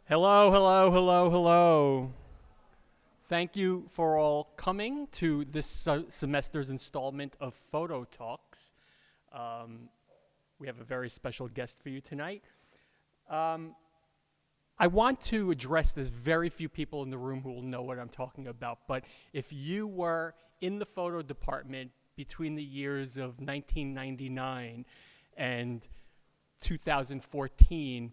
Hello, hello, hello, hello. Thank you for all coming to this semester's installment of Photo Talks. Um, we have a very special guest for you tonight. I want to address there's very few people in the room who will know what I'm talking about, but if you were in the photo department between the years of 1999 and 2014,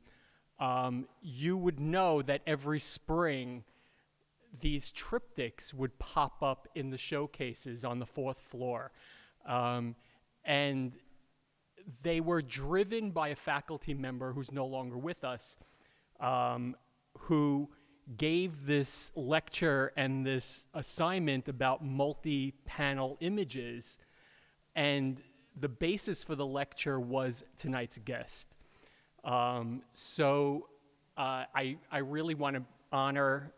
you would know that every spring these triptychs would pop up in the showcases on the fourth floor. And they were driven by a faculty member who's no longer with us, who gave this lecture and this assignment about multi-panel images. And the basis for the lecture was tonight's guest. So I really want to honor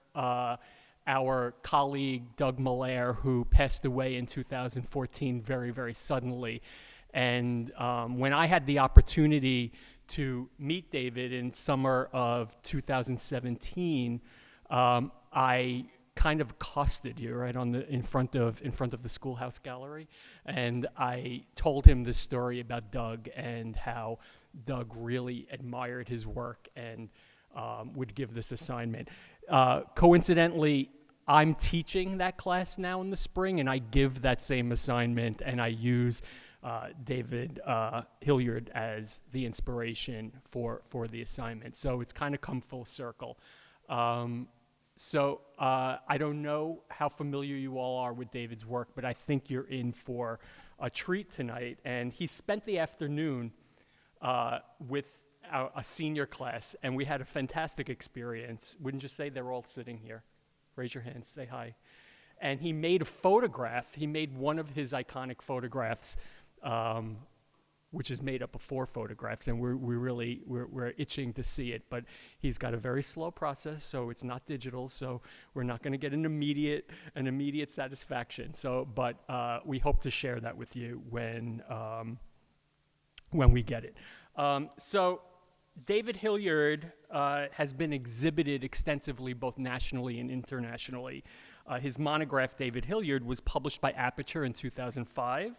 our colleague, Doug Malaire, who passed away in 2014 very, very suddenly. And when I had the opportunity to meet David in summer of 2017, I kind of accosted you right in front of the schoolhouse gallery, and I told him this story about Doug and how Doug really admired his work and would give this assignment. Coincidentally, I'm teaching that class now in the spring, and I give that same assignment, and I use David Hilliard as the inspiration for the assignment. So it's kind of come full circle. So I don't know how familiar you all are with David's work, but I think you're in for a treat tonight. And he spent the afternoon with a senior class, and we had a fantastic experience. Wouldn't you say? They're all sitting here. Raise your hands, say hi. And he made a photograph. He made one of his iconic photographs, which is made up of 4 photographs, and we're itching to see it. But he's got a very slow process, so it's not digital. So we're not going to get an immediate satisfaction. So, but we hope to share that with you when we get it. So David Hilliard has been exhibited extensively both nationally and internationally. His monograph, David Hilliard, was published by Aperture in 2005.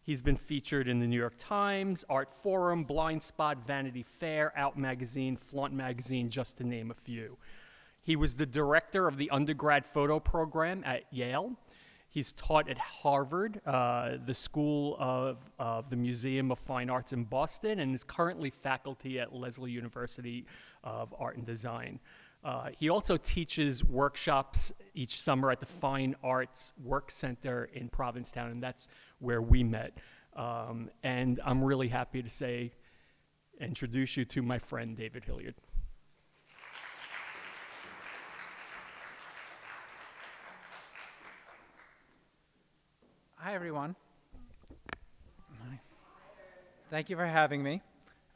He's been featured in the New York Times, Art Forum, Blind Spot, Vanity Fair, Out Magazine, Flaunt Magazine, just to name a few. He was the director of the undergrad photo program at Yale. He's taught at Harvard, the School of the Museum of Fine Arts in Boston, and is currently faculty at Lesley University of Art and Design. He also teaches workshops each summer at the Fine Arts Work Center in Provincetown, and that's where we met. And I'm really happy to introduce you to my friend, David Hilliard. Hi, everyone. Hi. Thank you for having me.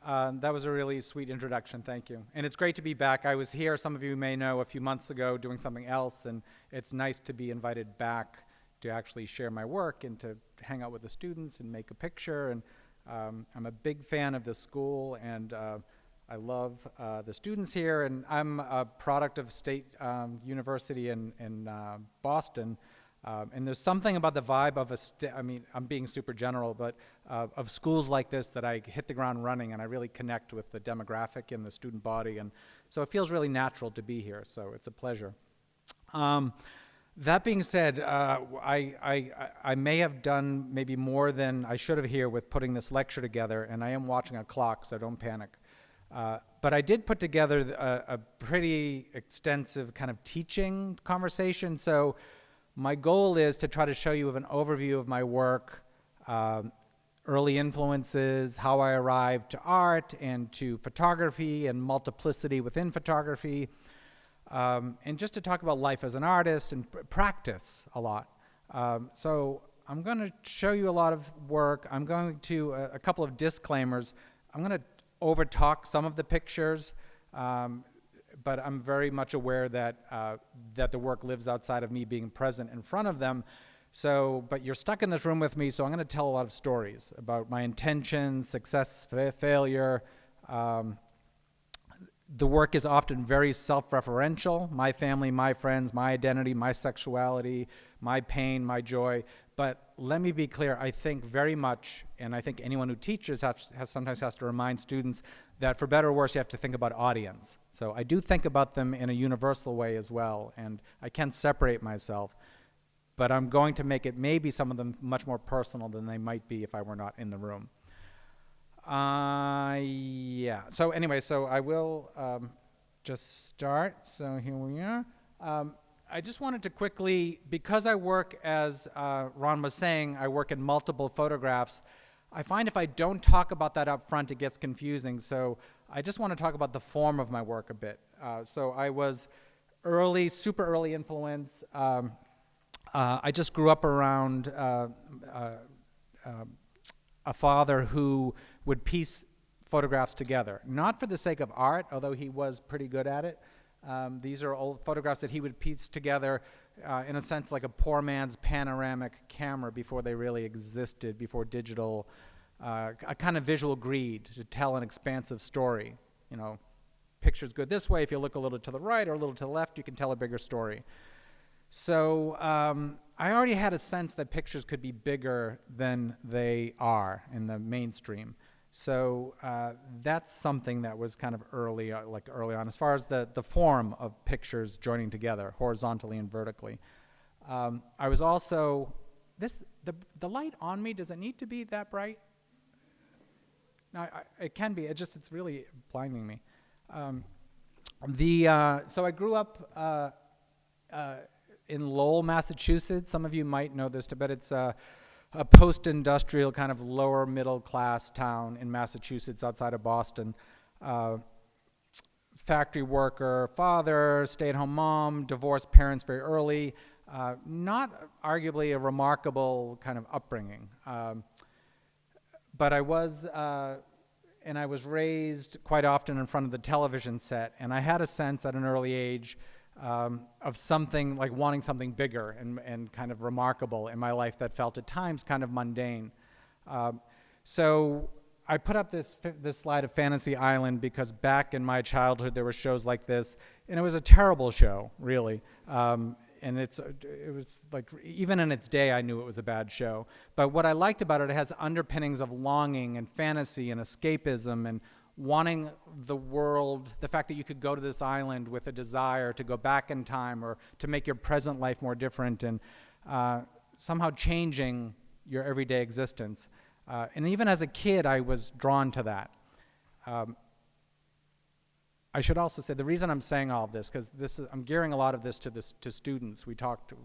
That was a really sweet introduction. Thank you. And it's great to be back. I was here, some of you may know, a few months ago doing something else, and it's nice to be invited back to actually share my work and to hang out with the students and make a picture. And I'm a big fan of the school, and I love the students here. And I'm a product of State University in Boston. And there's something about the vibe of I'm being super general, but of schools like this that I hit the ground running, and I really connect with the demographic and the student body, and so it feels really natural to be here, so it's a pleasure. That being said, I may have done maybe more than I should have here with putting this lecture together, and I am watching a clock, so don't panic. But I did put together a pretty extensive kind of teaching conversation, so my goal is to try to show you an overview of my work, early influences, how I arrived to art and to photography and multiplicity within photography, and just to talk about life as an artist and practice a lot. So I'm going to show you a lot of work. I'm going to, a couple of disclaimers. I'm going to overtalk some of the pictures, but I'm very much aware that that the work lives outside of me being present in front of them. So, but you're stuck in this room with me, so I'm going to tell a lot of stories about my intentions, success, failure, the work is often very self-referential, my family, my friends, my identity, my sexuality, my pain, my joy. But let me be clear, I think very much, and I think anyone who teaches sometimes has to remind students that for better or worse, you have to think about audience. So I do think about them in a universal way as well, and I can separate myself, but I'm going to make it maybe some of them much more personal than they might be if I were not in the room. Yeah. So anyway, so I will just start. So here we are. I just wanted to quickly, because I work, as Ron was saying, I work in multiple photographs. I find if I don't talk about that up front, it gets confusing. So I just want to talk about the form of my work a bit. So I was early, super early influence. I just grew up around a father who would piece photographs together, not for the sake of art, although he was pretty good at it. These are old photographs that he would piece together in a sense like a poor man's panoramic camera before they really existed, before digital, a kind of visual greed to tell an expansive story. You know, picture's good this way. If you look a little to the right or a little to the left, you can tell a bigger story. So I already had a sense that pictures could be bigger than they are in the mainstream. So that's something that was kind of early on, as far as the form of pictures joining together, horizontally and vertically. I was also, the light on me, does it need to be that bright? No, it can be, it's really blinding me. So I grew up in Lowell, Massachusetts. Some of you might know this, but it's a post-industrial kind of lower middle class town in Massachusetts outside of Boston. Factory worker, father, stay-at-home mom, divorced parents very early. Not arguably a remarkable kind of upbringing. But I was raised quite often in front of the television set, and I had a sense at an early age of something, like wanting something bigger and kind of remarkable in my life that felt at times kind of mundane. So I put up this slide of Fantasy Island because back in my childhood there were shows like this, and it was a terrible show, really. And it was like, even in its day, I knew it was a bad show. But what I liked about it has underpinnings of longing and fantasy and escapism and wanting the world, the fact that you could go to this island with a desire to go back in time or to make your present life more different and somehow changing your everyday existence. And even as a kid, I was drawn to that. I should also say the reason I'm saying all of this, because I'm gearing a lot of this to students. We've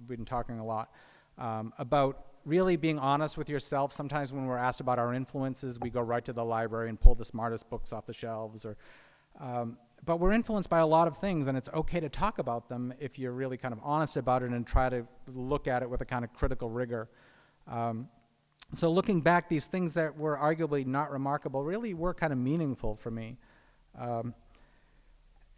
been talking a lot about really being honest with yourself. Sometimes when we're asked about our influences, we go right to the library and pull the smartest books off the shelves. But we're influenced by a lot of things, and it's okay to talk about them if you're really kind of honest about it and try to look at it with a kind of critical rigor. So looking back, these things that were arguably not remarkable really were kind of meaningful for me.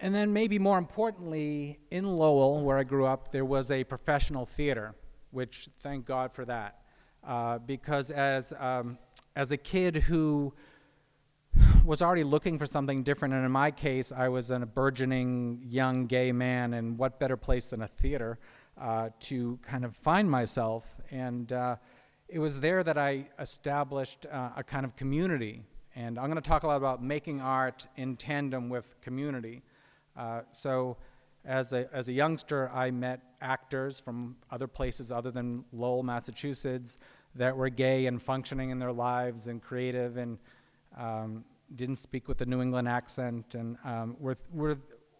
And then maybe more importantly, in Lowell, where I grew up, there was a professional theater, which thank God for that. Because as a kid who was already looking for something different, and in my case, I was a burgeoning young gay man, and what better place than a theater to kind of find myself. And it was there that I established a kind of community. And I'm going to talk a lot about making art in tandem with community. So as a youngster, I met actors from other places other than Lowell, Massachusetts, that were gay and functioning in their lives and creative and didn't speak with the New England accent, and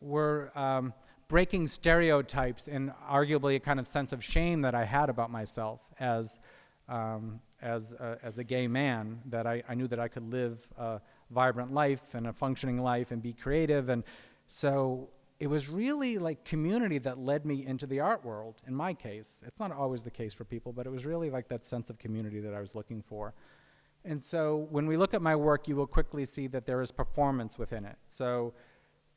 were breaking stereotypes and arguably a kind of sense of shame that I had about myself as a gay man, that I knew that I could live a vibrant life and a functioning life and be creative. And so it was really like community that led me into the art world, in my case. It's not always the case for people, but it was really like that sense of community that I was looking for. And so when we look at my work, you will quickly see that there is performance within it. So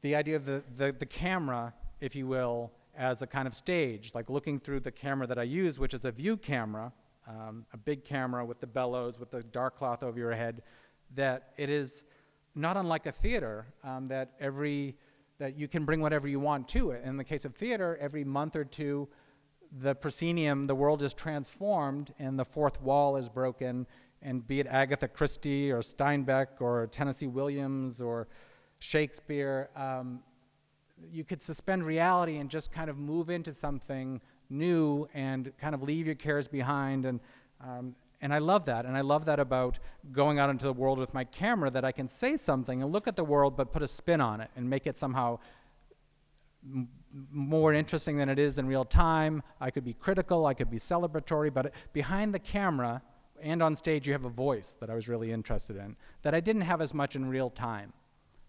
the idea of the camera, if you will, as a kind of stage, like looking through the camera that I use, which is a view camera, a big camera with the bellows, with the dark cloth over your head, that it is not unlike a theater, that every that you can bring whatever you want to it. In the case of theater, every month or two, the proscenium, the world is transformed and the fourth wall is broken, and be it Agatha Christie or Steinbeck or Tennessee Williams or Shakespeare, you could suspend reality and just kind of move into something new and kind of leave your cares behind. And I love that. And I love that about going out into the world with my camera, that I can say something and look at the world but put a spin on it and make it somehow more interesting than it is in real time. I could be critical, I could be celebratory, but behind the camera and on stage you have a voice that I was really interested in, that I didn't have as much in real time.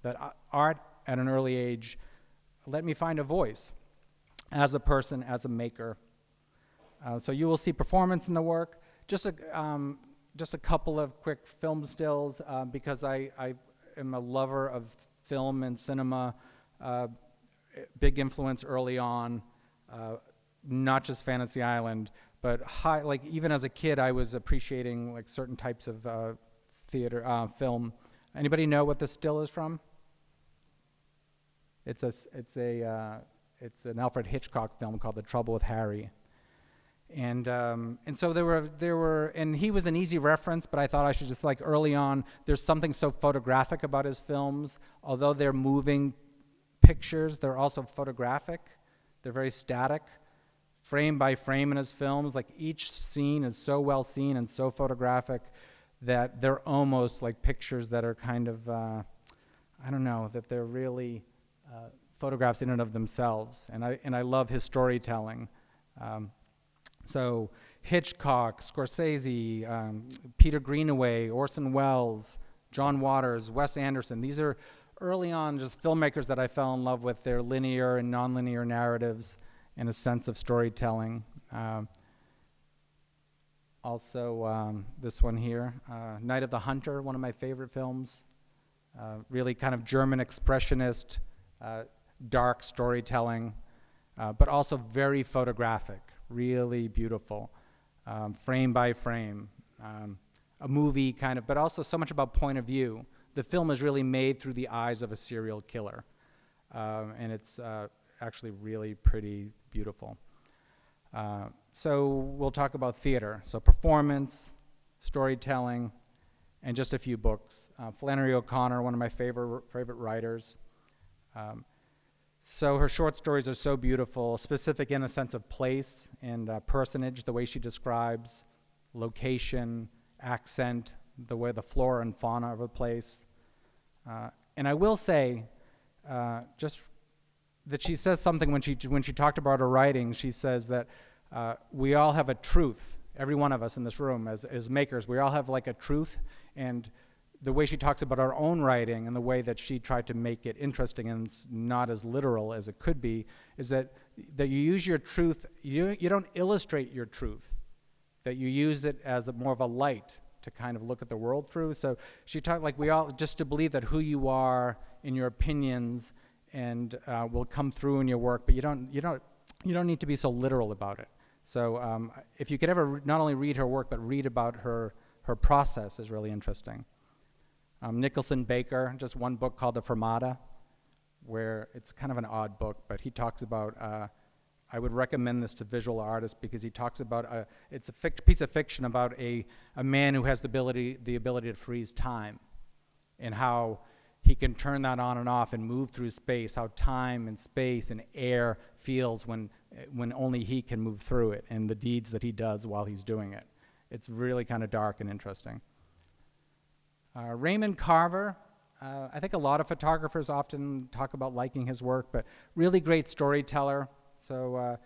That art at an early age let me find a voice as a person, as a maker. So you will see performance in the work. Just a couple of quick film stills, because I am a lover of film and cinema. Big influence early on, not just Fantasy Island, but like even as a kid, I was appreciating like certain types of theater, film. Anybody know what this still is from? It's an Alfred Hitchcock film called The Trouble with Harry. And so there were, and he was an easy reference, but I thought I should just, like, early on, there's something so photographic about his films. Although they're moving pictures, they're also photographic. They're very static, frame by frame in his films. Like, each scene is so well seen and so photographic that they're almost like pictures that are kind of, I don't know, that they're really photographs in and of themselves. And I love his storytelling. So Hitchcock, Scorsese, Peter Greenaway, Orson Welles, John Waters, Wes Anderson. These are early on just filmmakers that I fell in love with, their linear and nonlinear narratives and a sense of storytelling. Also, this one here, Night of the Hunter, one of my favorite films. Really kind of German expressionist, dark storytelling, but also very photographic, really beautiful, frame by frame. A movie kind of, but also so much about point of view. The film is really made through the eyes of a serial killer, and it's actually really pretty beautiful. So we'll talk about theater. So performance, storytelling, and just a few books. Flannery O'Connor, one of my favorite writers. So her short stories are so beautiful, specific in a sense of place and personage, the way she describes location, accent, the way the flora and fauna of a place. And I will say, just that she says something when she talked about her writing. She says that we all have a truth. Every one of us in this room, as makers, we all have like a truth. And the way she talks about our own writing and the way that she tried to make it interesting and not as literal as it could be, is that you use your truth. You don't illustrate your truth. That you use it as more of a light to kind of look at the world through. So she talked like we all, just to believe that who you are in your opinions and will come through in your work, but you don't need to be so literal about it. So if you could ever not only read her work, but read about her process is really interesting. Nicholson Baker, just one book called The Fermata, where it's kind of an odd book, but he talks about, I would recommend this to visual artists because he talks about, it's a piece of fiction about a man who has the ability to freeze time and how he can turn that on and off and move through space, how time and space and air feels when only he can move through it, and the deeds that he does while he's doing it. It's really kind of dark and interesting. Raymond Carver, I think a lot of photographers often talk about liking his work, but really great storyteller. So,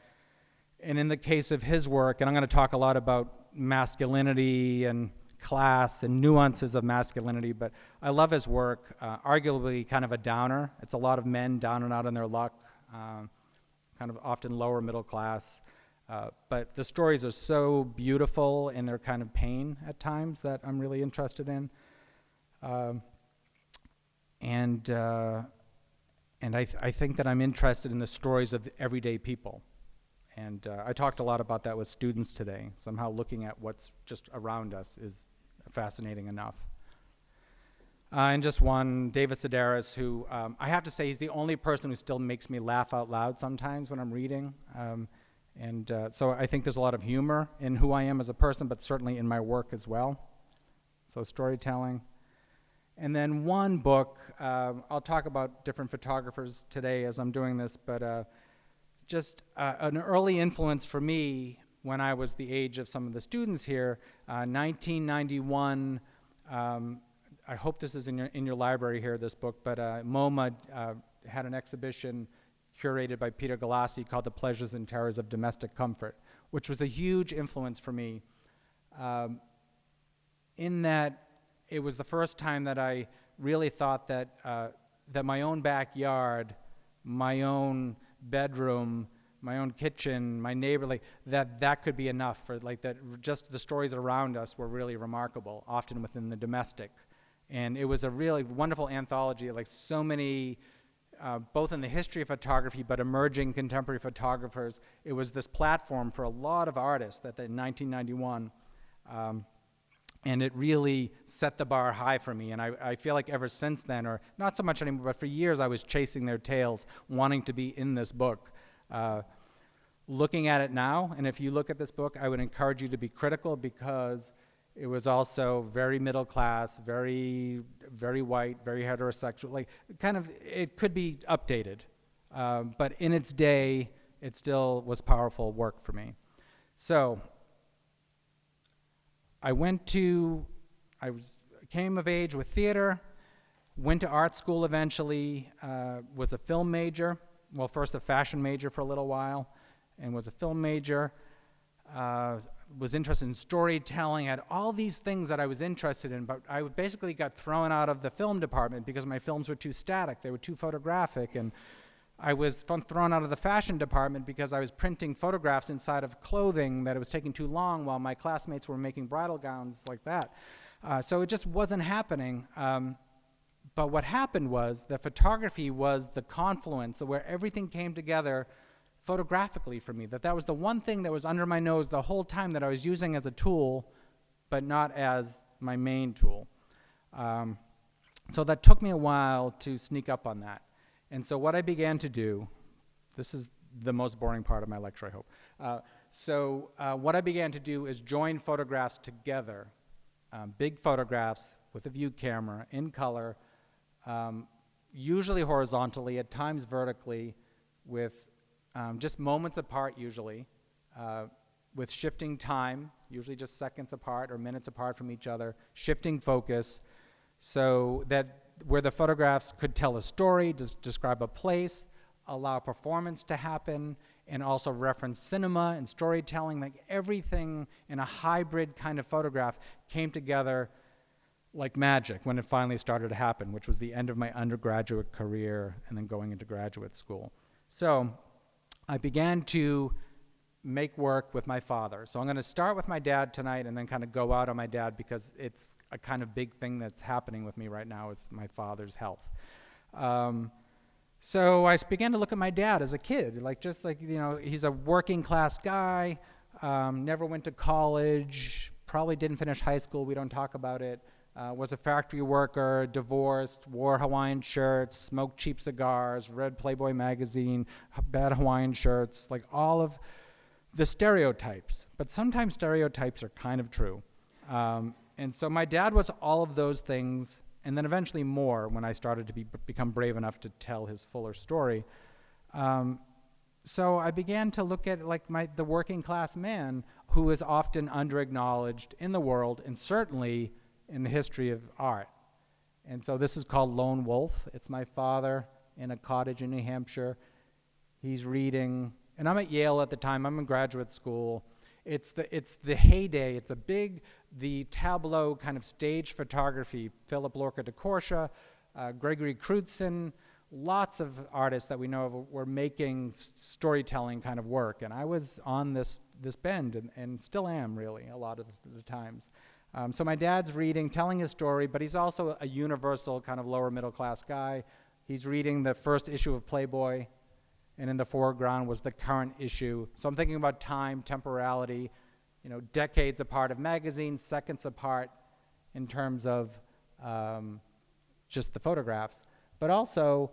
and in the case of his work, and I'm going to talk a lot about masculinity and class and nuances of masculinity, but I love his work. Arguably kind of a downer. It's a lot of men down and out on their luck, kind of often lower middle class. But the stories are so beautiful in their kind of pain at times that I'm really interested in. And I think that I'm interested in the stories of the everyday people. And I talked a lot about that with students today. Somehow looking at what's just around us is fascinating enough. And just one, David Sedaris, who I have to say he's the only person who still makes me laugh out loud sometimes when I'm reading. So I think there's a lot of humor in who I am as a person, but certainly in my work as well. So storytelling. And then one book, I'll talk about different photographers today as I'm doing this, but just an early influence for me when I was the age of some of the students here, 1991, I hope this is in your library here, this book, but MoMA had an exhibition curated by Peter Galassi called The Pleasures and Terrors of Domestic Comfort, which was a huge influence for me, in that it was the first time that I really thought that that my own backyard, my own bedroom, my own kitchen, my neighbor, that could be enough for that. Just the stories around us were really remarkable, often within the domestic. And it was a really wonderful anthology, so many, both in the history of photography, but emerging contemporary photographers. It was this platform for a lot of artists that in 1991, and it really set the bar high for me. And I feel like ever since then, or not so much anymore, but for years I was chasing their tails, wanting to be in this book. Looking at it now, and if you look at this book, I would encourage you to be critical, because it was also very middle class, very, very white, very heterosexual. It could be updated, but in its day, it still was powerful work for me. So I came of age with theater, went to art school eventually, was a film major, well, first a fashion major for a little while, and was a film major, was interested in storytelling, had all these things that I was interested in, but I basically got thrown out of the film department because my films were too static, they were too photographic, and I was thrown out of the fashion department because I was printing photographs inside of clothing that it was taking too long while my classmates were making bridal gowns like that. So it just wasn't happening. But what happened was that photography was the confluence where everything came together photographically for me, that was the one thing that was under my nose the whole time that I was using as a tool, but not as my main tool. So that took me a while to sneak up on that. And so what I began to do, this is the most boring part of my lecture, I hope. What I began to do is join photographs together, big photographs with a view camera in color, usually horizontally, at times vertically, with just moments apart usually, with shifting time, usually just seconds apart or minutes apart from each other, shifting focus, so that where the photographs could tell a story, describe a place, allow performance to happen, and also reference cinema and storytelling, everything in a hybrid kind of photograph came together like magic when it finally started to happen, which was the end of my undergraduate career and then going into graduate school. So I began to make work with my father. So I'm going to start with my dad tonight and then kind of go out on my dad, because it's a kind of big thing that's happening with me right now is my father's health. So I began to look at my dad as a kid, he's a working class guy, never went to college, probably didn't finish high school, we don't talk about it, was a factory worker, divorced, wore Hawaiian shirts, smoked cheap cigars, read Playboy magazine, bad Hawaiian shirts, all of the stereotypes. But sometimes stereotypes are kind of true. And so my dad was all of those things, and then eventually more when I started to become brave enough to tell his fuller story. So I began to look at the working class man who is often underacknowledged in the world, and certainly in the history of art. And so this is called Lone Wolf. It's my father in a cottage in New Hampshire. He's reading, and I'm at Yale at the time, I'm in graduate school. It's the heyday, the tableau kind of stage photography, Philip Lorca de Corsia, Gregory Crutzen, lots of artists that we know of were making storytelling kind of work. And I was on this bend, and still am really a lot of the times. So my dad's reading, telling his story, but he's also a universal kind of lower middle class guy. He's reading the first issue of Playboy, and in the foreground was the current issue. So I'm thinking about time, temporality, decades apart of magazines, seconds apart in terms of just the photographs, but also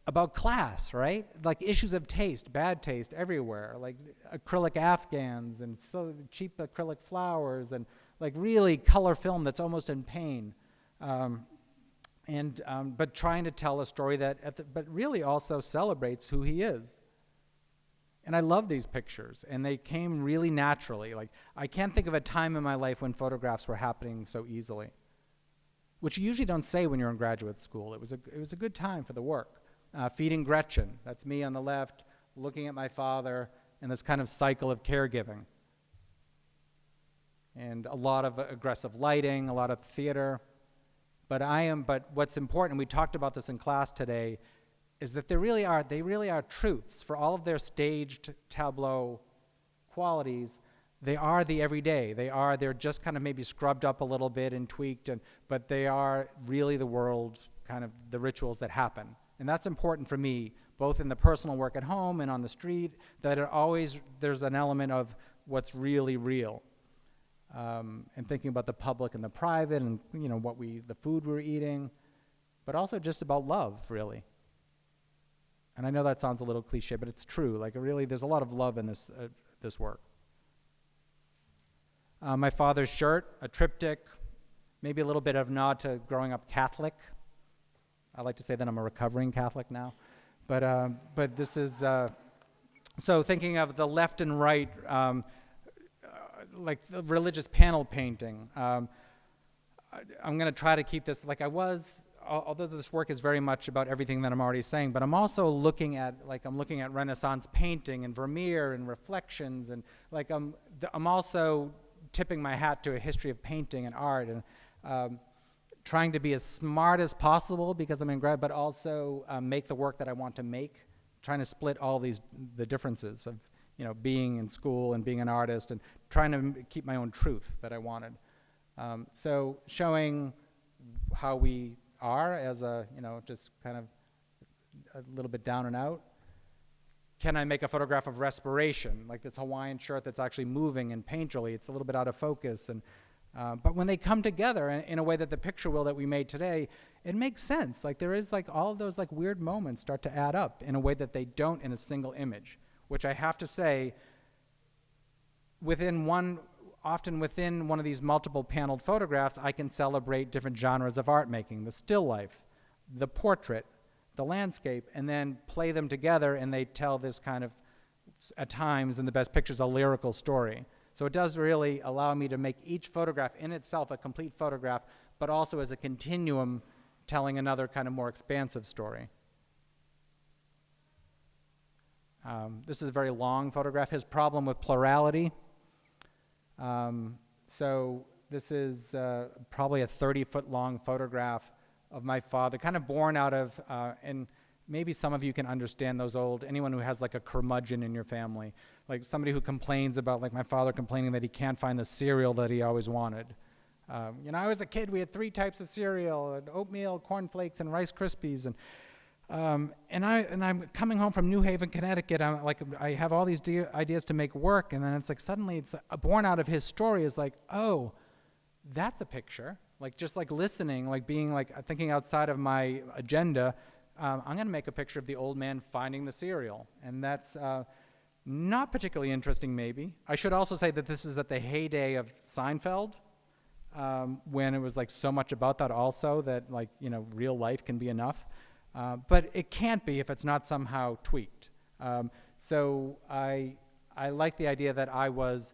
about class, right? Like issues of taste, bad taste everywhere, like acrylic Afghans and so cheap acrylic flowers and like really color film that's almost in pain. But trying to tell a story but really also celebrates who he is. And I love these pictures, and they came really naturally. Like, I can't think of a time in my life when photographs were happening so easily, which you usually don't say when you're in graduate school. It was a good time for the work. Feeding Gretchen, that's me on the left, looking at my father, and this kind of cycle of caregiving. And a lot of aggressive lighting, a lot of theater. But what's important, and we talked about this in class today, is that they really are truths. For all of their staged tableau qualities, they are the everyday. They're just kind of maybe scrubbed up a little bit and tweaked, but they are really the world, kind of the rituals that happen. And that's important for me, both in the personal work at home and on the street, that there's an element of what's really real. And thinking about the public and the private and, the food we're eating, but also just about love, really. And I know that sounds a little cliche, but it's true. Like, really, there's a lot of love in this work. My father's shirt, a triptych, maybe a little bit of nod to growing up Catholic. I like to say that I'm a recovering Catholic now. But this is, so thinking of the left and right, like the religious panel painting. I'm going to try to keep this like I was, although this work is very much about everything that I'm already saying, but I'm also looking at Renaissance painting and Vermeer and reflections, and like I'm also tipping my hat to a history of painting and art, and trying to be as smart as possible because I'm in grad, but also make the work that I want to make, trying to split all the differences of being in school and being an artist, and trying to keep my own truth that I wanted. So showing how we are as just kind of a little bit down and out. Can I make a photograph of respiration, like this Hawaiian shirt that's actually moving and painterly? It's a little bit out of focus, but when they come together in a way that the picture will that we made today, it makes sense. Like there is like all of those like weird moments start to add up in a way that they don't in a single image, which I have to say, often within one of these multiple paneled photographs, I can celebrate different genres of art making, the still life, the portrait, the landscape, and then play them together, and they tell this kind of, at times in the best pictures, a lyrical story. So it does really allow me to make each photograph in itself a complete photograph, but also as a continuum telling another kind of more expansive story. This is a very long photograph. His problem with plurality. So this is probably a 30-foot long photograph of my father, kind of born out of, and maybe some of you can understand anyone who has like a curmudgeon in your family, like somebody who complains about, like my father complaining that he can't find the cereal that he always wanted. I was a kid, we had 3 types of cereal, and oatmeal, cornflakes, and Rice Krispies, and I'm coming home from New Haven, Connecticut. I have all these ideas to make work, and then it's like suddenly it's born out of his story is like, oh, that's a picture. Like just like listening, like being like thinking outside of my agenda. I'm going to make a picture of the old man finding the cereal, and that's not particularly interesting. Maybe I should also say that this is at the heyday of Seinfeld, when it was like so much about that also that real life can be enough. But it can't be if it's not somehow tweaked. So I like the idea that I was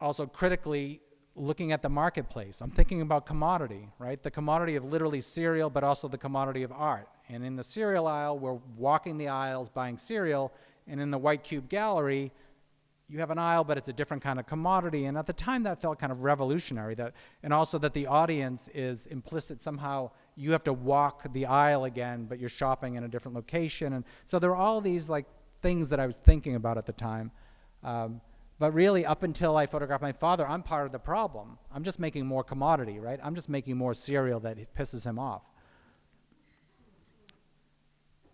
also critically looking at the marketplace. I'm thinking about commodity, right? The commodity of literally cereal, but also the commodity of art. And in the cereal aisle, we're walking the aisles buying cereal, and in the White Cube Gallery, you have an aisle, but it's a different kind of commodity. And at the time, that felt kind of revolutionary. And also that the audience is implicit somehow. You have to walk the aisle again, but you're shopping in a different location. And so there are all these like things that I was thinking about at the time. But really, up until I photographed my father, I'm part of the problem. I'm just making more commodity, right? I'm just making more cereal that pisses him off.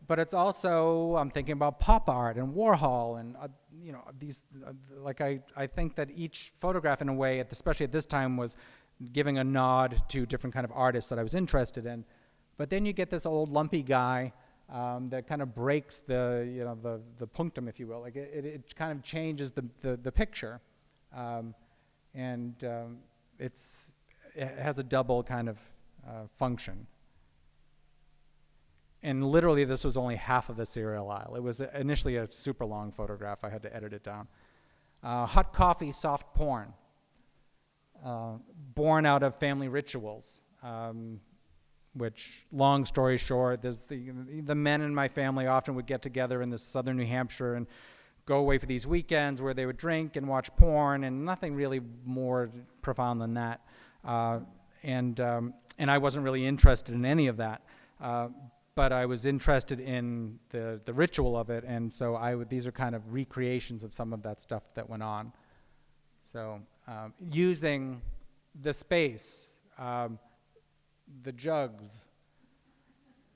But it's also, I'm thinking about pop art and Warhol and, these, I think that each photograph in a way, especially at this time, was giving a nod to different kind of artists that I was interested in. But then you get this old lumpy guy that kind of breaks the punctum, if you will. Like it kind of changes the picture, and it has a double kind of function. And literally, this was only half of the cereal aisle. It was initially a super long photograph. I had to edit it down. Hot coffee, soft porn. Born out of family rituals, which, long story short, there's the men in my family often would get together in this southern New Hampshire and go away for these weekends where they would drink and watch porn, and nothing really more profound than that. And I wasn't really interested in any of that. But I was interested in the ritual of it, and so these are kind of recreations of some of that stuff that went on. So using the space, the jugs,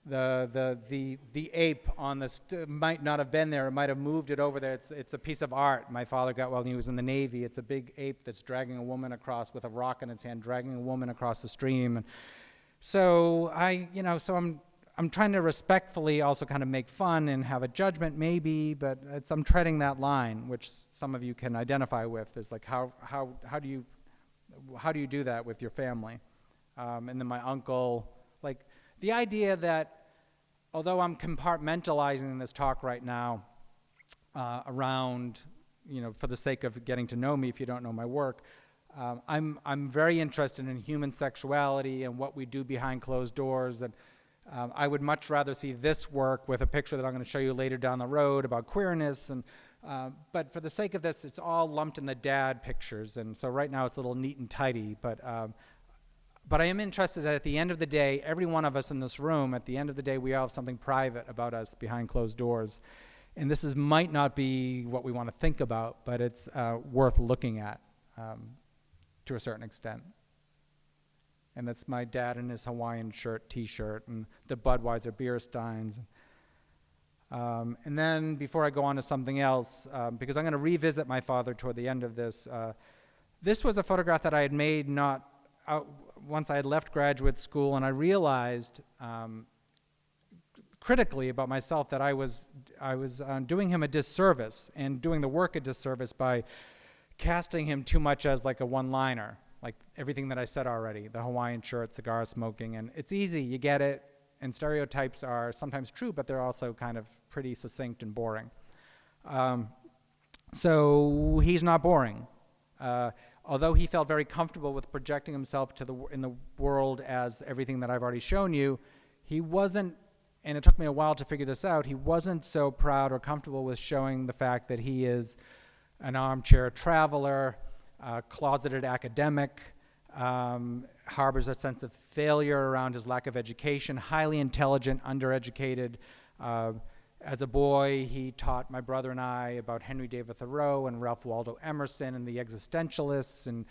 the ape on the might not have been there. It might have moved it over there. It's a piece of art my father got while he was in the Navy. It's a big ape that's dragging a woman across with a rock in its hand, dragging a woman across the stream. And so I'm trying to respectfully also kind of make fun and have a judgment maybe, but I'm treading that line, which some of you can identify with. Is like how do you do that with your family? And then my uncle, like the idea that although I'm compartmentalizing this talk right now around, for the sake of getting to know me if you don't know my work, I'm very interested in human sexuality and what we do behind closed doors. And I would much rather see this work with a picture that I'm going to show you later down the road about queerness. But for the sake of this, it's all lumped in the dad pictures. And so right now it's a little neat and tidy. But I am interested that at the end of the day, every one of us in this room, at the end of the day, we all have something private about us behind closed doors. And this might not be what we want to think about, but it's worth looking at to a certain extent. And that's my dad in his Hawaiian T-shirt, and the Budweiser beer steins. And then before I go on to something else, because I'm going to revisit my father toward the end of this, this was a photograph that I had made once I had left graduate school, and I realized critically about myself that I was doing him a disservice and doing the work a disservice by casting him too much as like a one-liner. Like everything that I said already, the Hawaiian shirt, cigar smoking, and it's easy, you get it, and stereotypes are sometimes true, but they're also kind of pretty succinct and boring. So he's not boring. Although he felt very comfortable with projecting himself in the world as everything that I've already shown you, he wasn't, and it took me a while to figure this out, he wasn't so proud or comfortable with showing the fact that he is an armchair traveler, closeted academic, harbors a sense of failure around his lack of education, highly intelligent, undereducated. As a boy, he taught my brother and I about Henry David Thoreau and Ralph Waldo Emerson and the existentialists. And,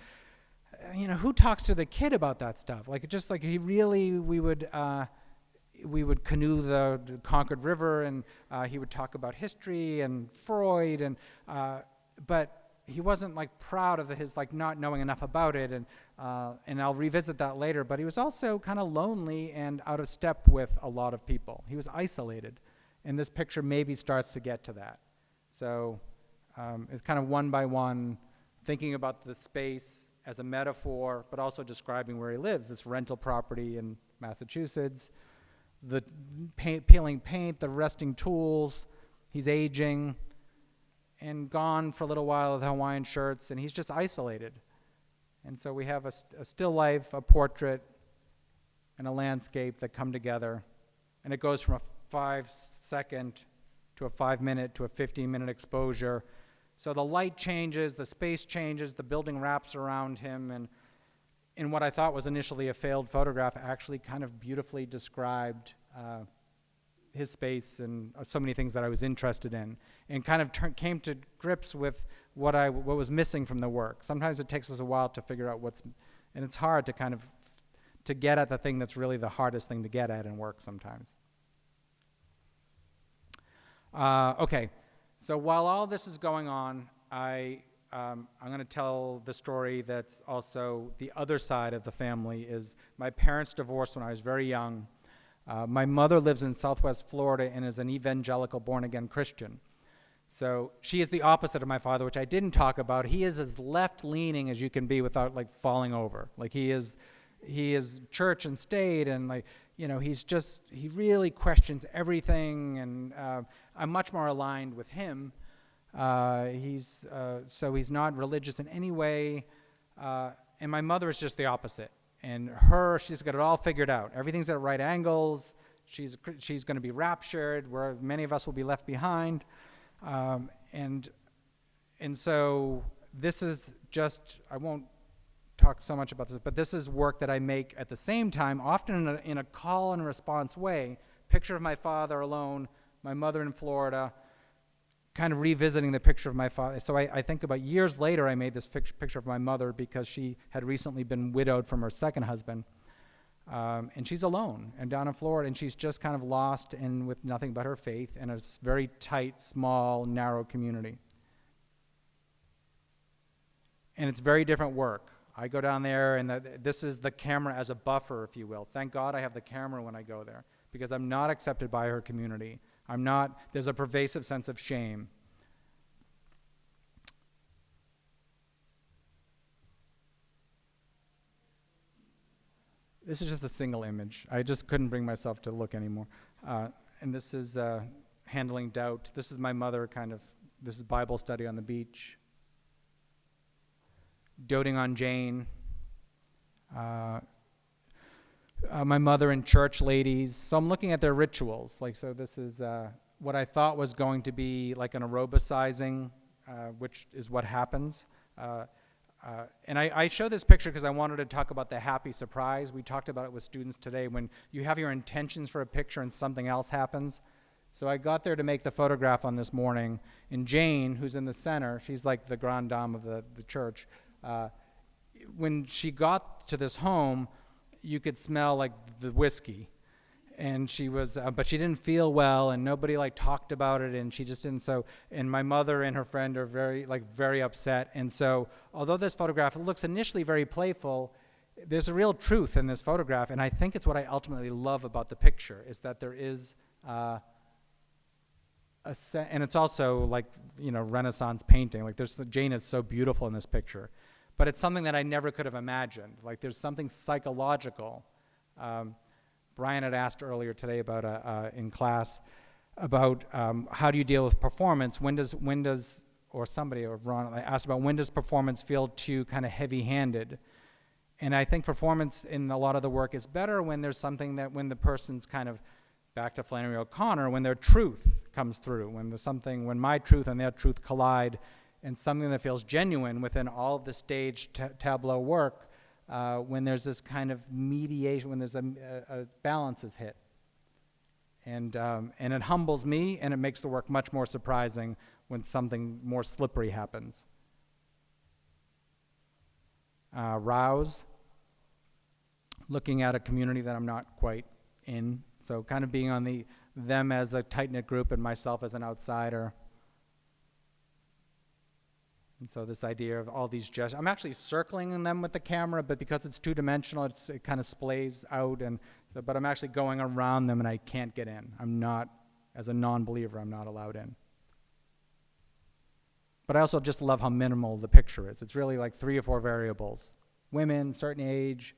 who talks to the kid about that stuff? Like, just like we would canoe the Concord River, and he would talk about history and Freud, but he wasn't like proud of his like not knowing enough about it, and I'll revisit that later. But he was also kind of lonely and out of step with a lot of people. He was isolated, and this picture maybe starts to get to that. So it's kind of one by one, thinking about the space as a metaphor, but also describing where he lives. This rental property in Massachusetts, the peeling paint, the rusting tools. He's aging and gone for a little while with Hawaiian shirts, and he's just isolated. And so we have a still life, a portrait, and a landscape that come together, and it goes from a 5-second to a 5-minute to a 15-minute exposure. So the light changes, the space changes, the building wraps around him, and in what I thought was initially a failed photograph actually kind of beautifully described his space and so many things that I was interested in, and kind of came to grips with what was missing from the work. Sometimes it takes us a while to figure out and it's hard to kind of to get at the thing that's really the hardest thing to get at in work sometimes. Okay, so while all this is going on, I'm going to tell the story that's also the other side of the family. Is my parents divorced when I was very young. My mother lives in Southwest Florida and is an evangelical born-again Christian. So she is the opposite of my father, which I didn't talk about. He is as left-leaning as you can be without like falling over. Like he is church and state, and like, you know, he really questions everything, and I'm much more aligned with him. So he's not religious in any way, and my mother is just the opposite. And she's got it all figured out. Everything's at right angles. She's going to be raptured, where many of us will be left behind. And so this is just, I won't talk so much about this, but this is work that I make at the same time, often in a call and response way. Picture of my father alone, my mother in Florida, kind of revisiting the picture of my father. So I think about years later I made this picture of my mother because she had recently been widowed from her second husband. And she's alone and down in Florida, and she's just kind of lost and with nothing but her faith in a very tight, small, narrow community. And it's very different work. I go down there, and this is the camera as a buffer, if you will. Thank God I have the camera when I go there, because I'm not accepted by her community. There's a pervasive sense of shame. This is just a single image. I just couldn't bring myself to look anymore. And this is handling doubt. This is my mother this is Bible study on the beach. Doting on Jane. My mother and church ladies. So I'm looking at their rituals. So this is what I thought was going to be like an aerobicizing, which is what happens. And I show this picture because I wanted to talk about the happy surprise. We talked about it with students today, when you have your intentions for a picture and something else happens. So I got there to make the photograph on this morning, and Jane, who's in the center, she's like the grande dame of the church. When she got to this home, you could smell like the whiskey. And she was, but she didn't feel well, and nobody talked about it, and she just didn't. So, and my mother and her friend are very upset. And so, although this photograph looks initially very playful, there's a real truth in this photograph, and I think it's what I ultimately love about the picture, is that there is and it's also Renaissance painting. Jane is so beautiful in this picture, but it's something that I never could have imagined. There's something psychological. Brian had asked earlier today about in class about how do you deal with performance? Or somebody, or Ron, asked about when does performance feel too kind of heavy-handed? And I think performance in a lot of the work is better when there's something when the person's kind of, back to Flannery O'Connor, when their truth comes through, when my truth and their truth collide, and something that feels genuine within all of the stage tableau work. When there's this kind of mediation, when there's a balance is hit. And it humbles me, and it makes the work much more surprising when something more slippery happens. Rouse, looking at a community that I'm not quite in, so kind of being on them as a tight-knit group and myself as an outsider. And so this idea of all these gestures, I'm actually circling them with the camera, but because it's two-dimensional, it kind of splays out, but I'm actually going around them and I can't get in. I'm not, as a non-believer, I'm not allowed in. But I also just love how minimal the picture is. It's really 3 or 4 variables. Women, certain age,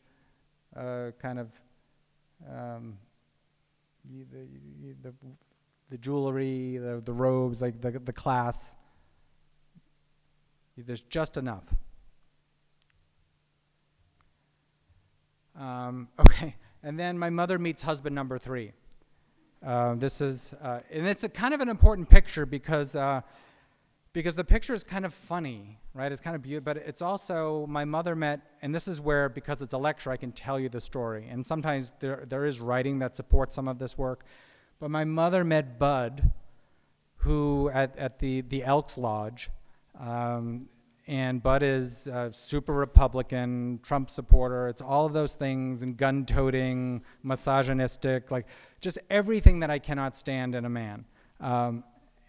kind of the jewelry, the robes, the class. There's just enough. Okay, and then my mother meets husband number 3. This is, and it's a kind of an important picture because the picture is kind of funny, right? It's kind of beautiful, but it's also, my mother met, and this is where, because it's a lecture, I can tell you the story. And sometimes there is writing that supports some of this work. But my mother met Bud, who at the Elks Lodge. And Bud is super Republican, Trump supporter. It's all of those things, and gun-toting, misogynistic, just everything that I cannot stand in a man.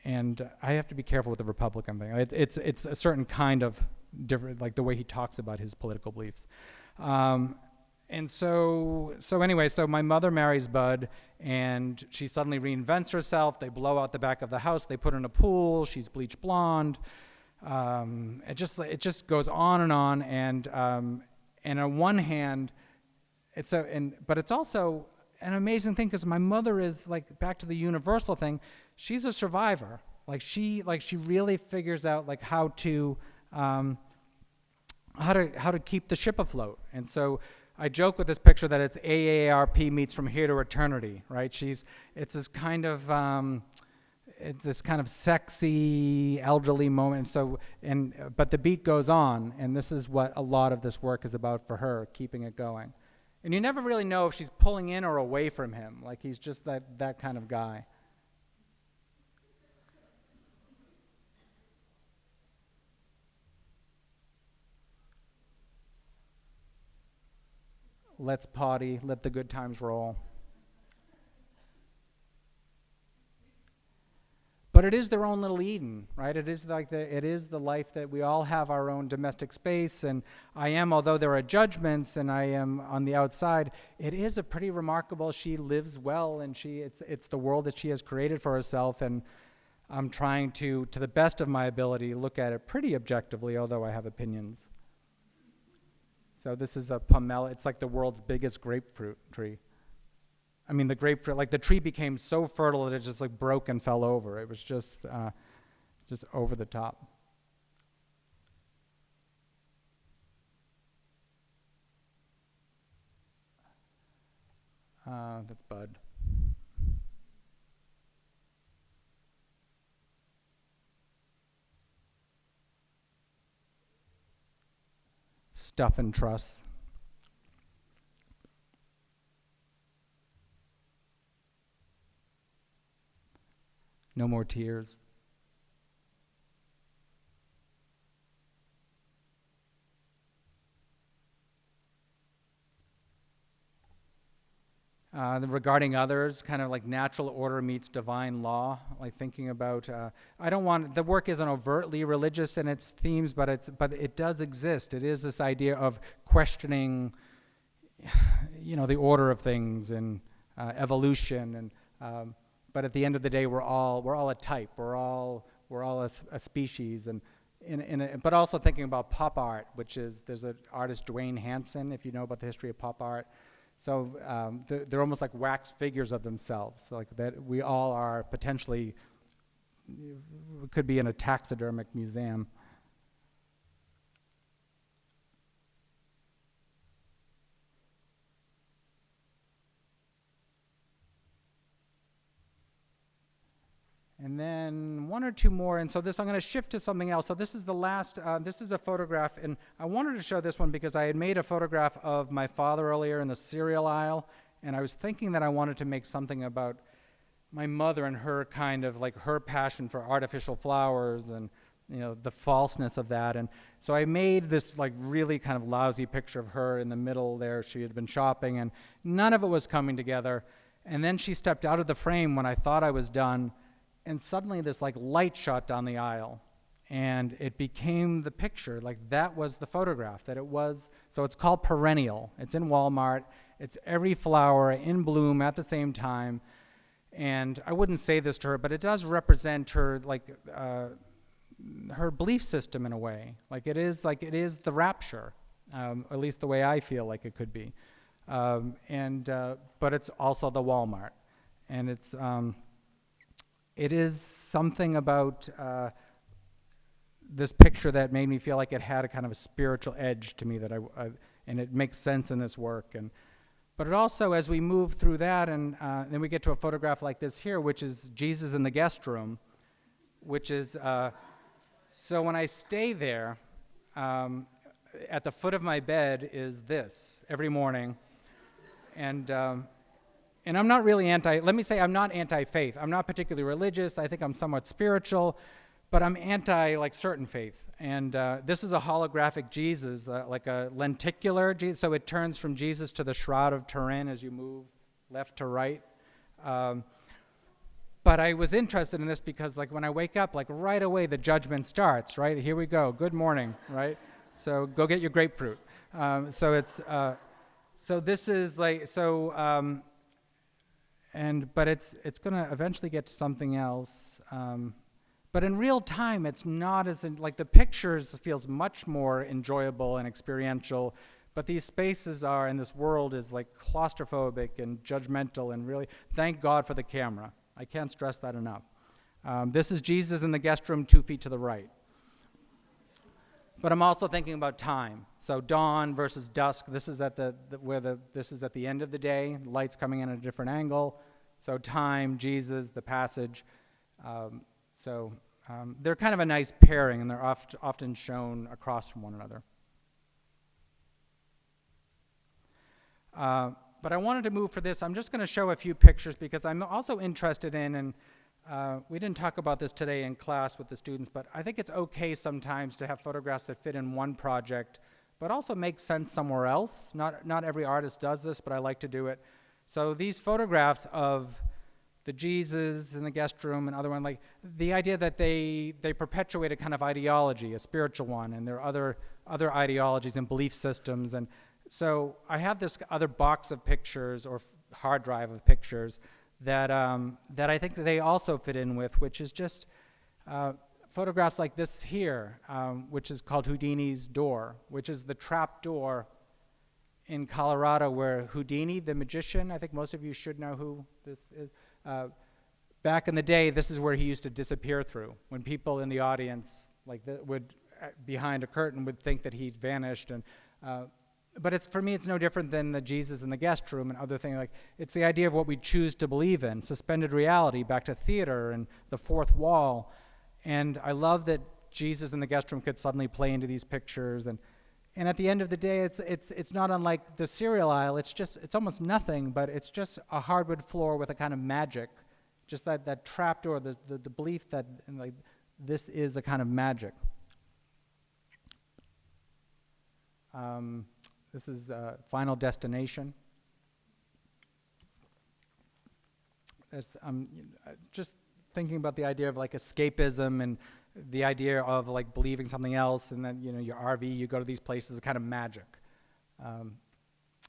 And I have to be careful with the Republican thing. It's a certain kind of different, the way he talks about his political beliefs. And so anyway, so my mother marries Bud, and she suddenly reinvents herself. They blow out the back of the house. They put her in a pool. She's bleach blonde. It just goes on and on. And on one hand, but it's also an amazing thing because my mother is like, back to the universal thing. She's a survivor. She really figures out like how to keep the ship afloat. And so I joke with this picture that it's AARP meets From Here to Eternity, right? It's this kind of sexy elderly moment. But the beat goes on, and this is what a lot of this work is about for her, keeping it going. And you never really know if she's pulling in or away from him. Like he's just that kind of guy. Let's party, let the good times roll. But it is their own little Eden, right? It is the life that we all have our own domestic space, and although there are judgments and I am on the outside, it is a pretty remarkable, she lives well, and it's the world that she has created for herself, and I'm trying to the best of my ability, look at it pretty objectively, although I have opinions. So this is a pomelo. It's like the world's biggest grapefruit tree. I mean, the grapefruit, like the tree became so fertile that it just like broke and fell over. It was just over the top. That's Bud. Stuff and truss. No more tears. Regarding others, kind of like natural order meets divine law, like thinking about, the work isn't overtly religious in its themes, but it does exist. It is this idea of questioning, the order of things and evolution, but at the end of the day, we're all a type. We're all a species, but also thinking about pop art, there's an artist, Dwayne Hansen, if you know about the history of pop art. So they're almost like wax figures of themselves, so like that we all are potentially, could be in a taxidermic museum. And then one or two more, and so I'm going to shift to something else. So this is the last, this is a photograph, and I wanted to show this one because I had made a photograph of my father earlier in the cereal aisle, and I was thinking that I wanted to make something about my mother and her kind of like her passion for artificial flowers and the falseness of that. And so I made this like really kind of lousy picture of her in the middle there. She had been shopping, and none of it was coming together. And then she stepped out of the frame when I thought I was done, and suddenly this like light shot down the aisle, and it became the picture. Like that was the photograph that it was. So it's called Perennial. It's in Walmart. It's every flower in bloom at the same time. And I wouldn't say this to her, but it does represent her her belief system in a way. It is the rapture, at least the way I feel like it could be. But it's also the Walmart, and it is something about this picture that made me feel like it had a kind of a spiritual edge to me and it makes sense in this work. But it also, as we move through that, and then we get to a photograph like this here, which is Jesus in the guest room, which is, so when I stay there, at the foot of my bed is this every morning. And I'm not really let me say I'm not anti-faith. I'm not particularly religious. I think I'm somewhat spiritual, but I'm anti certain faith. And this is a holographic Jesus, like a lenticular Jesus. So it turns from Jesus to the Shroud of Turin as you move left to right. But I was interested in this because when I wake up, right away the judgment starts, right? Here we go. Good morning, right? So go get your grapefruit. So So this is like, but it's going to eventually get to something else. But in real time, it's not as, like the pictures feels much more enjoyable and experiential, but these spaces are, and this world is like claustrophobic and judgmental, and really, thank God for the camera. I can't stress that enough. This is Jesus in the guest room 2 feet to the right. But I'm also thinking about time. So dawn versus dusk. This is this is at the end of the day. Light's coming in at a different angle. So time, Jesus, the passage. They're kind of a nice pairing, and they're often shown across from one another. But I wanted to move for this. I'm just going to show a few pictures because I'm also interested in, and we didn't talk about this today in class with the students, but I think it's okay sometimes to have photographs that fit in one project, but also make sense somewhere else. Not every artist does this, but I like to do it. So these photographs of the Jesus in the guest room and other one, like the idea that they perpetuate a kind of ideology, a spiritual one, and there are other ideologies and belief systems. And so I have this other box of pictures or hard drive of pictures that I think that they also fit in with, which is just photographs like this here, which is called Houdini's Door, which is the trap door in Colorado where Houdini, the magician, I think most of you should know who this is. Back in the day, this is where he used to disappear through. When people in the audience, would behind a curtain, would think that he'd vanished. And but for me, it's no different than the Jesus in the guest room and other things. Like it's the idea of what we choose to believe in, suspended reality, back to theater and the fourth wall. And I love that Jesus in the guest room could suddenly play into these pictures. And at the end of the day, it's not unlike the cereal aisle. It's almost nothing, but it's just a hardwood floor with a kind of magic, just that trapdoor, the belief that this is a kind of magic. This is Final Destination. I'm just thinking about the idea of like escapism and the idea of like believing something else, and then your RV, you go to these places, kind of magic.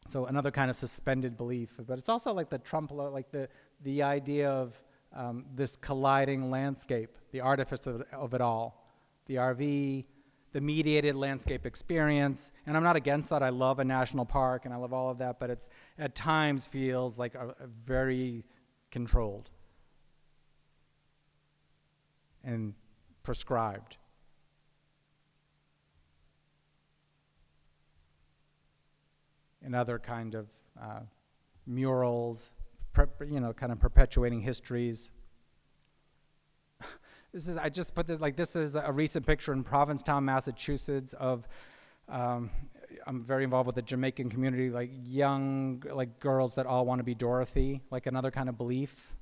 So another kind of suspended belief, but it's also like the Trump, like the idea of this colliding landscape, the artifice of it all, the RV, the mediated landscape experience. And I'm not against that. I love a national park and I love all of that, but it's at times feels like a very controlled and prescribed. And other kind of murals, kind of perpetuating histories. I just put this is a recent picture in Provincetown, Massachusetts of, I'm very involved with the Jamaican community, like young, like girls that all want to be Dorothy, like another kind of belief,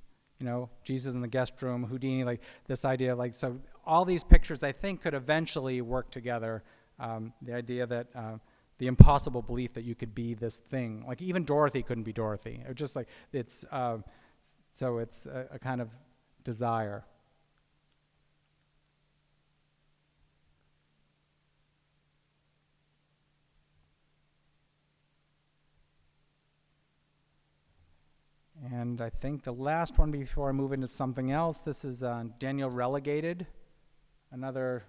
Jesus in the guest room, Houdini, like this idea, so all these pictures I think could eventually work together. The idea that the impossible belief that you could be this thing, like even Dorothy couldn't be Dorothy. It was just like, so it's a kind of desire. And I think the last one before I move into something else, this is Daniel Relegated, another,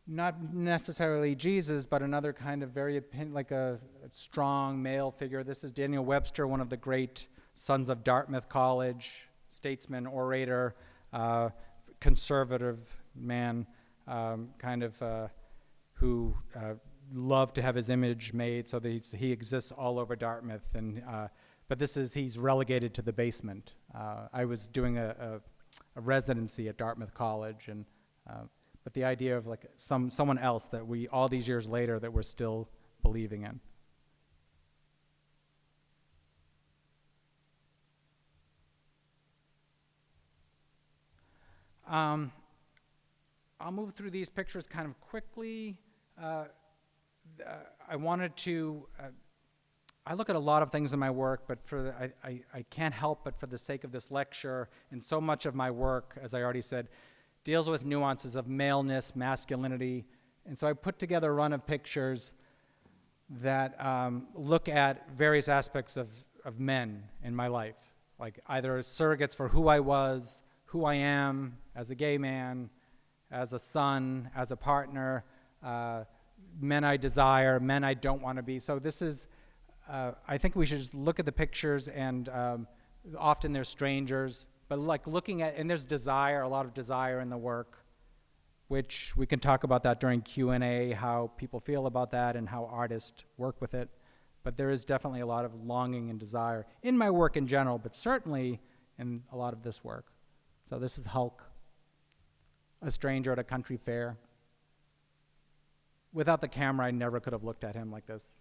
not necessarily Jesus, but another kind of very, like a strong male figure. This is Daniel Webster, one of the great sons of Dartmouth College, statesman, orator, conservative man, who loved to have his image made so that he exists all over Dartmouth. And but he's relegated to the basement. I was doing a residency at Dartmouth College, and but the idea of like someone else that we, all these years later, that we're still believing in. I'll move through these pictures kind of quickly. I wanted to, I look at a lot of things in my work, but I can't help but for the sake of this lecture, and so much of my work, as I already said, deals with nuances of maleness, masculinity, and so I put together a run of pictures that look at various aspects of men in my life, like either surrogates for who I was, who I am as a gay man, as a son, as a partner, men I desire, men I don't want to be. So this is, I think we should just look at the pictures, and often they're strangers, but like looking at, and there's desire, a lot of desire in the work, which we can talk about that during Q&A, how people feel about that and how artists work with it. But there is definitely a lot of longing and desire in my work in general, but certainly in a lot of this work. So this is Hulk, a stranger at a country fair. Without the camera, I never could have looked at him like this.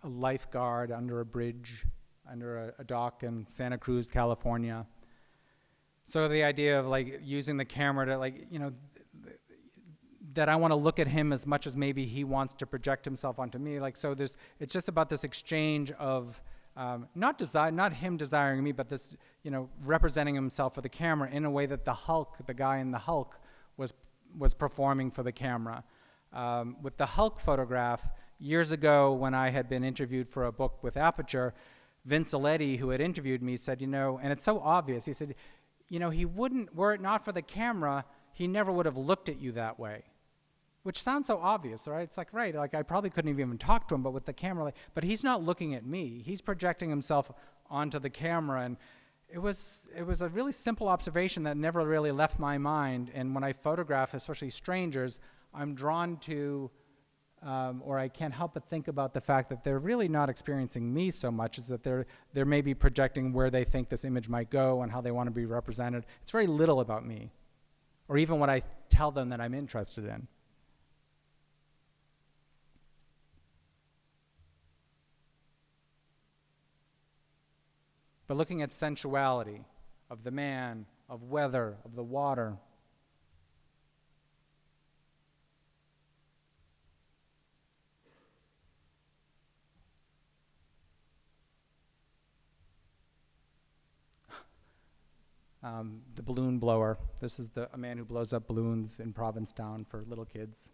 A lifeguard under a bridge, under a dock in Santa Cruz, California. So the idea of like using the camera to like, you know, that I want to look at him as much as maybe he wants to project himself onto me. Like, so it's just about this exchange of not him desiring me, but this, you know, representing himself for the camera in a way that the Hulk, the guy in the Hulk, was performing for the camera. With the Hulk photograph, years ago when I had been interviewed for a book with Aperture, Vince Aletti, who had interviewed me, said, you know, and it's so obvious, he said, you know, he wouldn't, were it not for the camera, he never would have looked at you that way. Which sounds so obvious, right? It's like, right, like I probably couldn't have even talked to him, but with the camera, like, but he's not looking at me. He's projecting himself onto the camera, and it was a really simple observation that never really left my mind. And when I photograph, especially strangers, I'm drawn to, or I can't help but think about the fact that they're really not experiencing me so much as that they're maybe projecting where they think this image might go and how they want to be represented. It's very little about me, or even what I tell them that I'm interested in. But looking at sensuality of the man, of weather, of the water. The balloon blower. This is a man who blows up balloons in Provincetown for little kids.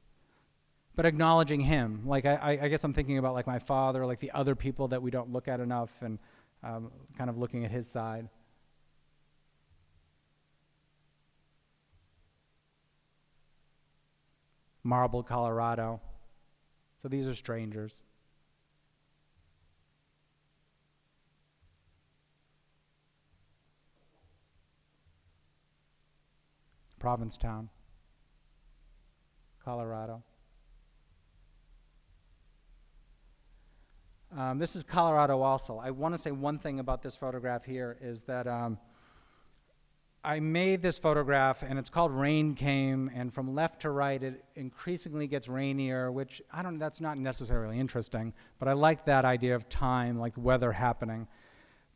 But acknowledging him, like I guess I'm thinking about like my father, like the other people that we don't look at enough, and kind of looking at his side. Marble, Colorado. So these are strangers. Provincetown, Colorado. This is Colorado also. I want to say one thing about this photograph here is that I made this photograph, and it's called Rain Came, and from left to right it increasingly gets rainier, which that's not necessarily interesting, but I like that idea of time, like weather happening.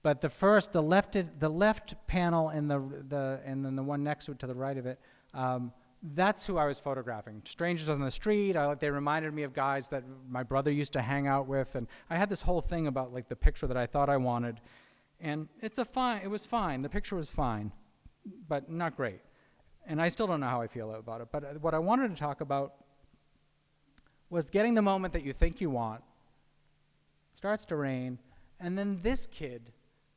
But the left panel and and then the one next to it to the right of it, that's who I was photographing. Strangers on the street. They reminded me of guys that my brother used to hang out with, and I had this whole thing about like the picture that I thought I wanted, and it was fine. The picture was fine, but not great, and I still don't know how I feel about it. But what I wanted to talk about was getting the moment that you think you want. Starts to rain, and then this kid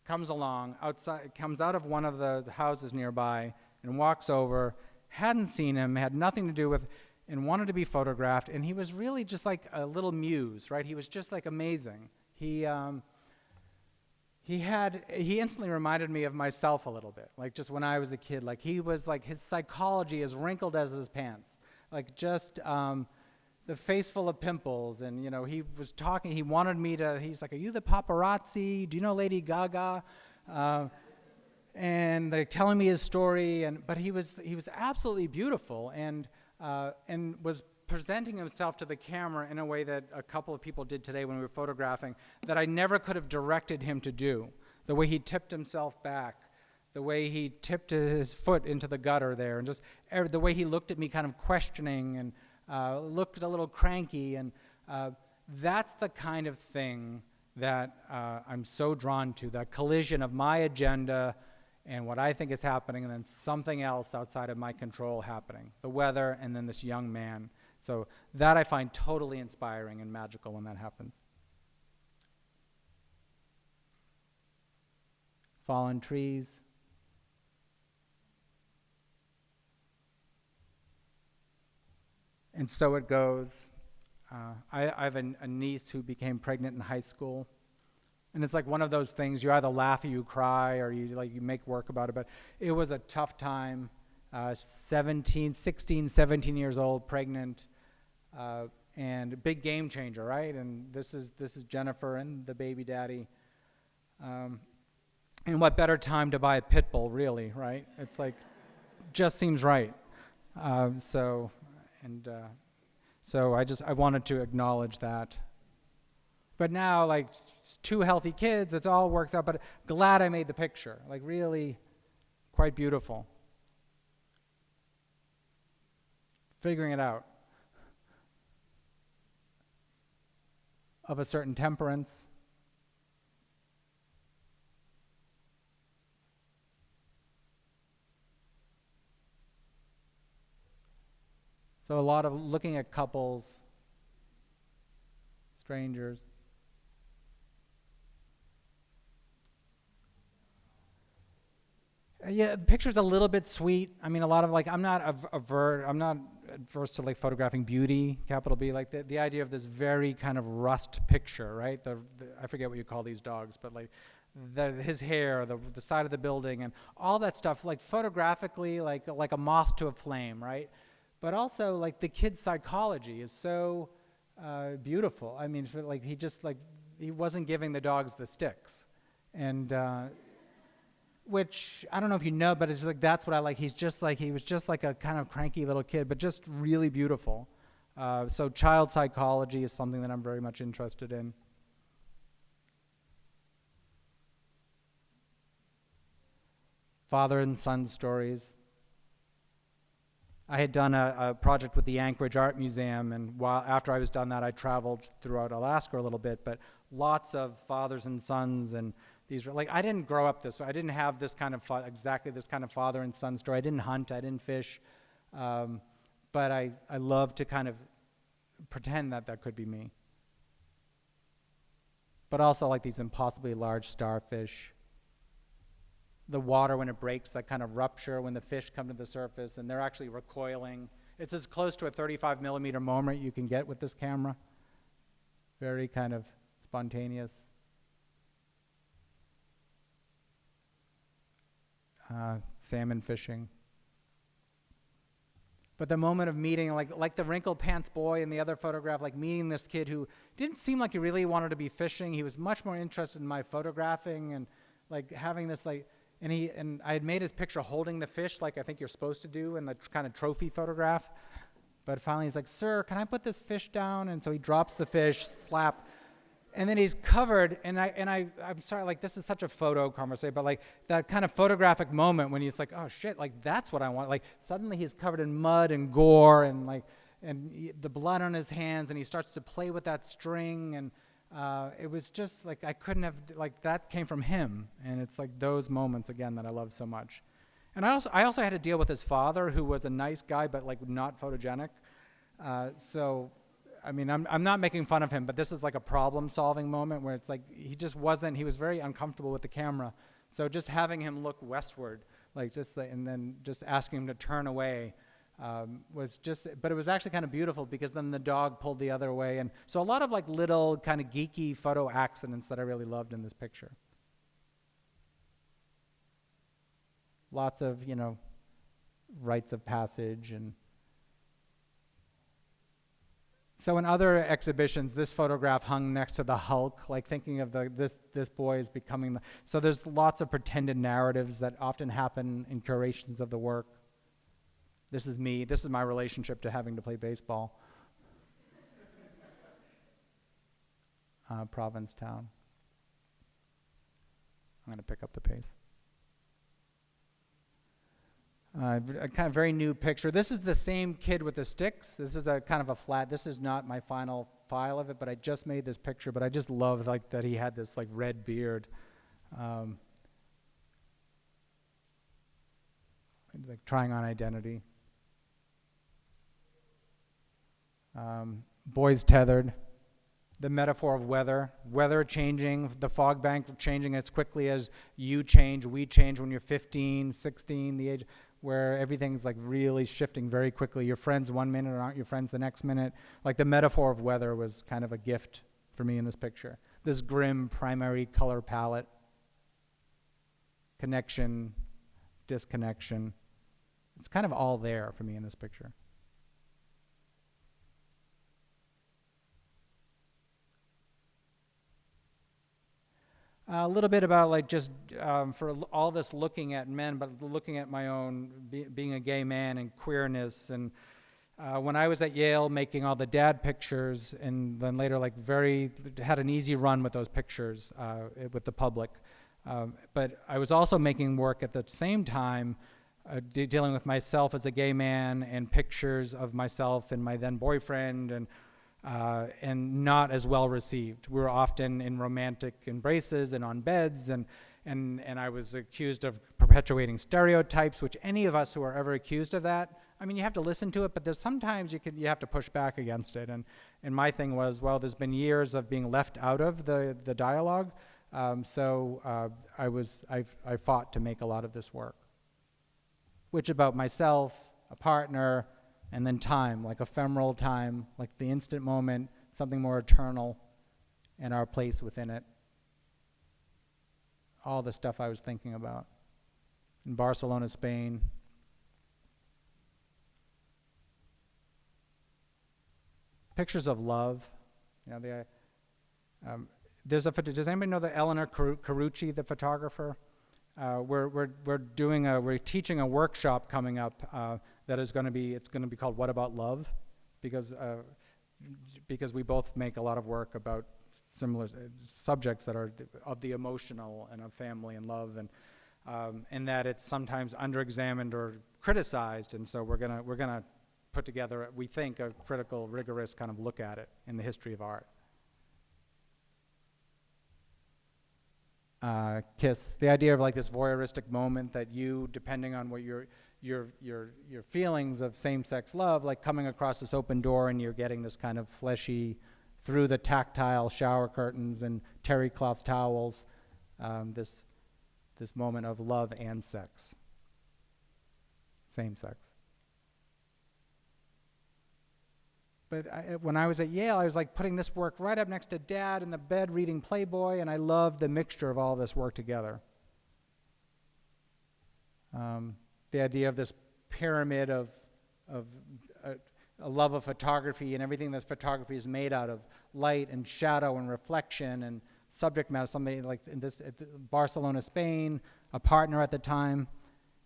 comes along outside, comes out of one of the houses nearby and walks over, hadn't seen him, had nothing to do with, and wanted to be photographed, and he was really just like a little muse, right? He was just like amazing. He instantly reminded me of myself a little bit, like just when I was a kid. Like he was like, his psychology as wrinkled as his pants, like just the face full of pimples, and you know, he was talking, he wanted me to, he's like, are you the paparazzi? Do you know Lady Gaga? And they're telling me his story, but he was absolutely beautiful, and was presenting himself to the camera in a way that a couple of people did today when we were photographing that I never could have directed him to do. The way he tipped himself back, the way he tipped his foot into the gutter there, and just the way he looked at me kind of questioning and looked a little cranky. And that's the kind of thing that I'm so drawn to, that collision of my agenda and what I think is happening, and then something else outside of my control happening, the weather, and then this young man. So that I find totally inspiring and magical when that happens. Fallen trees. And so it goes. I have a niece who became pregnant in high school. And it's like one of those things, you either laugh or you cry, or you make work about it. But it was a tough time. 16, 17 years old, pregnant, and a big game changer, right? And this is Jennifer and the baby daddy. And what better time to buy a pit bull, really, right? It's like, just seems right. So I wanted to acknowledge that. But now, like, 2 healthy kids, it all works out. But glad I made the picture. Like, really quite beautiful. Figuring it out. Of a certain temperance. So a lot of looking at couples, strangers. Yeah, the picture's a little bit sweet. I mean, a lot of I'm not adverse to photographing beauty, capital B, the idea of this very kind of rust picture, right? I forget what you call these dogs, but his hair, the side of the building, and all that stuff, photographically, like a moth to a flame, right? But also, the kid's psychology is so beautiful. I mean, he wasn't giving the dogs the sticks, and which I don't know if you know, but it's that's what I like. He was just like a kind of cranky little kid, but just really beautiful. So child psychology is something that I'm very much interested in. Father and son stories. I had done a project with the Anchorage Art Museum, and after I was done that, I traveled throughout Alaska a little bit, but lots of fathers and sons, and these were, I didn't grow up this way. I didn't have this kind of exactly this kind of father and son story. I didn't hunt, I didn't fish, but I love to kind of pretend that could be me. But also these impossibly large starfish. The water, when it breaks, that kind of rupture when the fish come to the surface, and they're actually recoiling. It's as close to a 35 millimeter moment you can get with this camera. Very kind of spontaneous. Salmon fishing. But the moment of meeting, like the wrinkled pants boy in the other photograph, meeting this kid who didn't seem like he really wanted to be fishing. He was much more interested in my photographing and having this and I had made his picture holding the fish I think you're supposed to do in the kind of trophy photograph. But finally he's like, "Sir, can I put this fish down?" And so he drops the fish, slap. And then he's covered, and I'm sorry, this is such a photo conversation, but that kind of photographic moment when he's like, "Oh shit, that's what I want." Suddenly he's covered in mud and gore and the blood on his hands, and he starts to play with that string, and it was just I couldn't have, that came from him. And it's those moments again that I love so much. And I also had to deal with his father, who was a nice guy, but not photogenic. So I mean, I'm not making fun of him, but this is a problem-solving moment where it's he just wasn't, he was very uncomfortable with the camera. So just having him look westward, and then just asking him to turn away was just, but it was actually kind of beautiful because then the dog pulled the other way. And so a lot of little kind of geeky photo accidents that I really loved in this picture. Lots of, rites of passage. And so in other exhibitions, this photograph hung next to the Hulk, thinking of this boy is becoming so there's lots of pretended narratives that often happen in curations of the work. This is me. This is my relationship to having to play baseball. Provincetown. I'm going to pick up the pace. A kind of very new picture. This is the same kid with the sticks. This is a kind of a flat. This is not my final file of it, but I just made this picture. But I just love like that he had this like red beard, like trying on identity. Boys tethered. The metaphor of weather changing, the fog bank changing as quickly as you change, we change when you're 15, 16, the age where everything's like really shifting very quickly. Your friends 1 minute aren't your friends the next minute. Like the metaphor of weather was kind of a gift for me in this picture. This grim primary color palette, connection, disconnection. It's kind of all there for me in this picture. A little bit about like just for all this looking at men, but looking at my own being a gay man and queerness. And when I was at Yale making all the dad pictures, and then later like had an easy run with those pictures with the public. But I was also making work at the same time dealing with myself as a gay man and pictures of myself and my then boyfriend and not as well received. We were often in romantic embraces and on beds, and I was accused of perpetuating stereotypes, which any of us who are ever accused of that, I mean, you have to listen to it, but there's sometimes you have to push back against it. And my thing was, well, there's been years of being left out of the dialogue, so I fought to make a lot of this work, which about myself, a partner, and then time, like ephemeral time, like the instant moment, something more eternal, and our place within it. All the stuff I was thinking about. In Barcelona, Spain. Pictures of love. You know, does anybody know the Eleanor Carucci, the photographer? We're teaching a workshop coming up that is going to be called What About Love, because we both make a lot of work about similar subjects that are of the emotional and of family and love, and that it's sometimes underexamined or criticized, and so we're gonna put together, we think, a critical, rigorous kind of look at it in the history of art. Kiss, the idea of like this voyeuristic moment that you, depending on what your feelings of same-sex love, like coming across this open door and you're getting this kind of fleshy, through the tactile shower curtains and terry cloth towels, this moment of love and sex, same sex. But when I was at Yale, I was like putting this work right up next to Dad in the bed reading Playboy, and I loved the mixture of all this work together. The idea of this pyramid of a love of photography and everything that photography is made out of, light and shadow and reflection and subject matter, something like in this Barcelona, Spain, a partner at the time.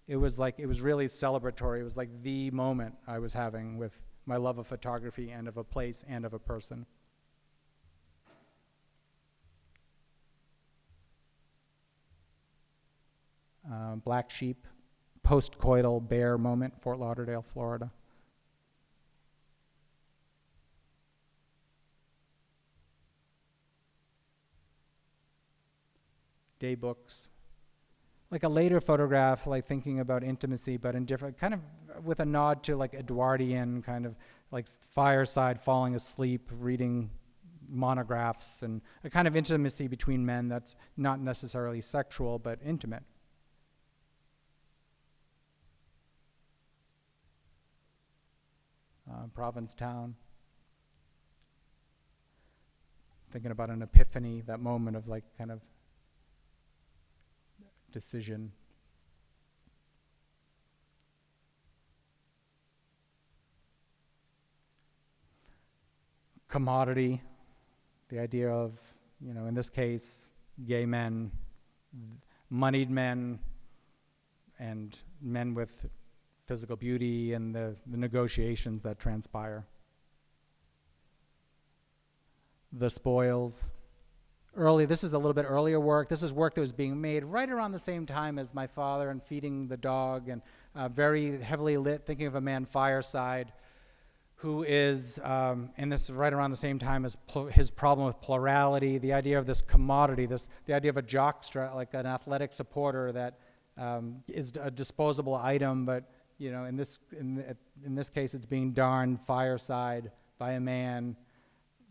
It was really celebratory. It was like the moment I was having with my love of photography and of a place and of a person. Black sheep, post-coital bear moment, Fort Lauderdale, Florida. Day books. Like a later photograph, like thinking about intimacy, but in different, kind of with a nod to like Edwardian, kind of like fireside, falling asleep, reading monographs, and a kind of intimacy between men that's not necessarily sexual, but intimate. Provincetown. Thinking about an epiphany, that moment of like kind of decision. Commodity, the idea of, in this case, gay men, moneyed men, and men with physical beauty and the negotiations that transpire. The spoils. This is a little bit earlier work. This is work that was being made right around the same time as my father and feeding the dog, and very heavily lit, thinking of a man fireside, who is, and this is right around the same time as his problem with plurality, the idea of this commodity, the idea of a jockstrap, like an athletic supporter that is a disposable item, but in this case, it's being darned fireside by a man,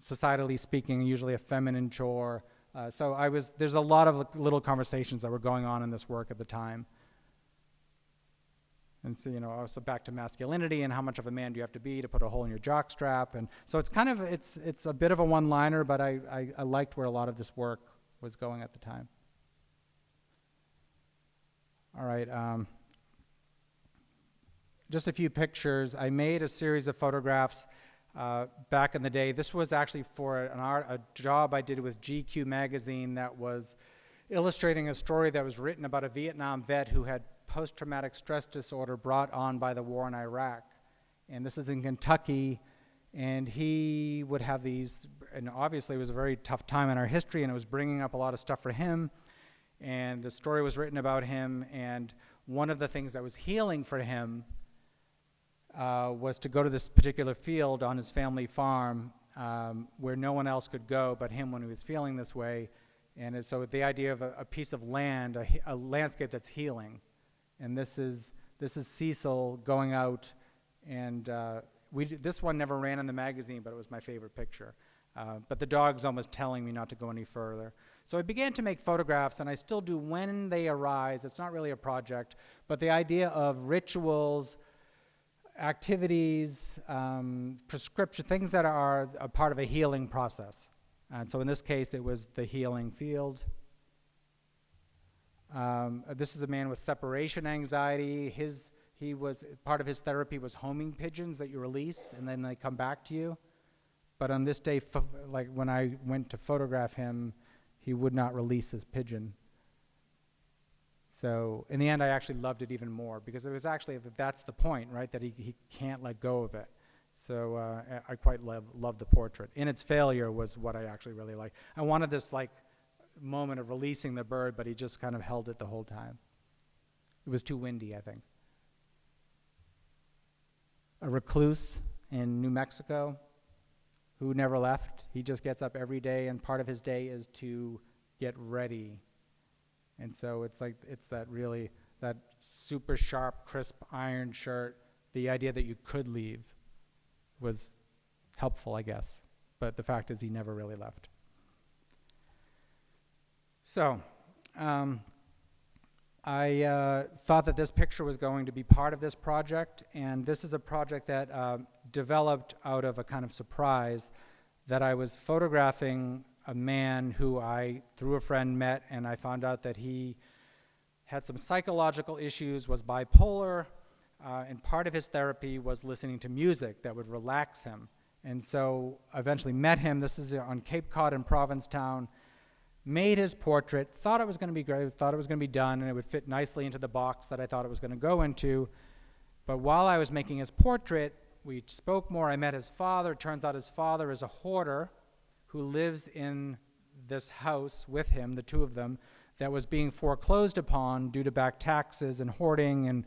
societally speaking, usually a feminine chore. There's a lot of little conversations that were going on in this work at the time. And so, also back to masculinity and how much of a man do you have to be to put a hole in your jockstrap. And so it's a bit of a one-liner, but I liked where a lot of this work was going at the time. All right. Just a few pictures. I made a series of photographs back in the day. This was actually for a job I did with GQ magazine that was illustrating a story that was written about a Vietnam vet who had post-traumatic stress disorder brought on by the war in Iraq. And this is in Kentucky, and he would have these, and obviously it was a very tough time in our history, and it was bringing up a lot of stuff for him, and the story was written about him, and one of the things that was healing for him was to go to this particular field on his family farm where no one else could go but him when he was feeling this way. And so the idea of a piece of land, a landscape that's healing. And this is Cecil going out, and this one never ran in the magazine, but it was my favorite picture. But the dog's almost telling me not to go any further. So I began to make photographs, and I still do when they arise. It's not really a project, but the idea of rituals, activities, prescription, things that are a part of a healing process. And so in this case, it was the healing field. This is a man with separation anxiety. Part of his therapy was homing pigeons that you release and then they come back to you. But on this day, like when I went to photograph him, he would not release his pigeon. So in the end, I actually loved it even more because it was actually, that's the point, right? That he can't let go of it. So I quite loved the portrait. In its failure was what I actually really liked. I wanted this moment of releasing the bird, but he just kind of held it the whole time. It was too windy, I think. A recluse in New Mexico who never left. He just gets up every day, and part of his day is to get ready. And so it's that super sharp, crisp iron shirt, the idea that you could leave was helpful, I guess. But the fact is he never really left. So I thought that this picture was going to be part of this project, and this is a project that developed out of a kind of surprise that I was photographing a man who I, through a friend, met, and I found out that he had some psychological issues, was bipolar, and part of his therapy was listening to music that would relax him. And so I eventually met him. This is on Cape Cod in Provincetown. Made his portrait, thought it was going to be great, thought it was going to be done, and it would fit nicely into the box that I thought it was going to go into. But while I was making his portrait, we spoke more. I met his father. Turns out his father is a hoarder who lives in this house with him, the two of them, that was being foreclosed upon due to back taxes and hoarding and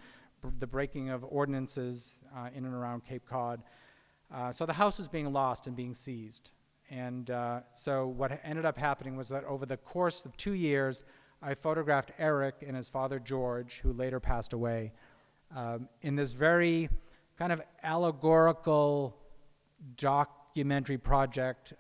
the breaking of ordinances in and around Cape Cod. So the house was being lost and being seized. And so what ended up happening was that over the course of 2 years, I photographed Eric and his father George, who later passed away, in this very kind of allegorical documentary project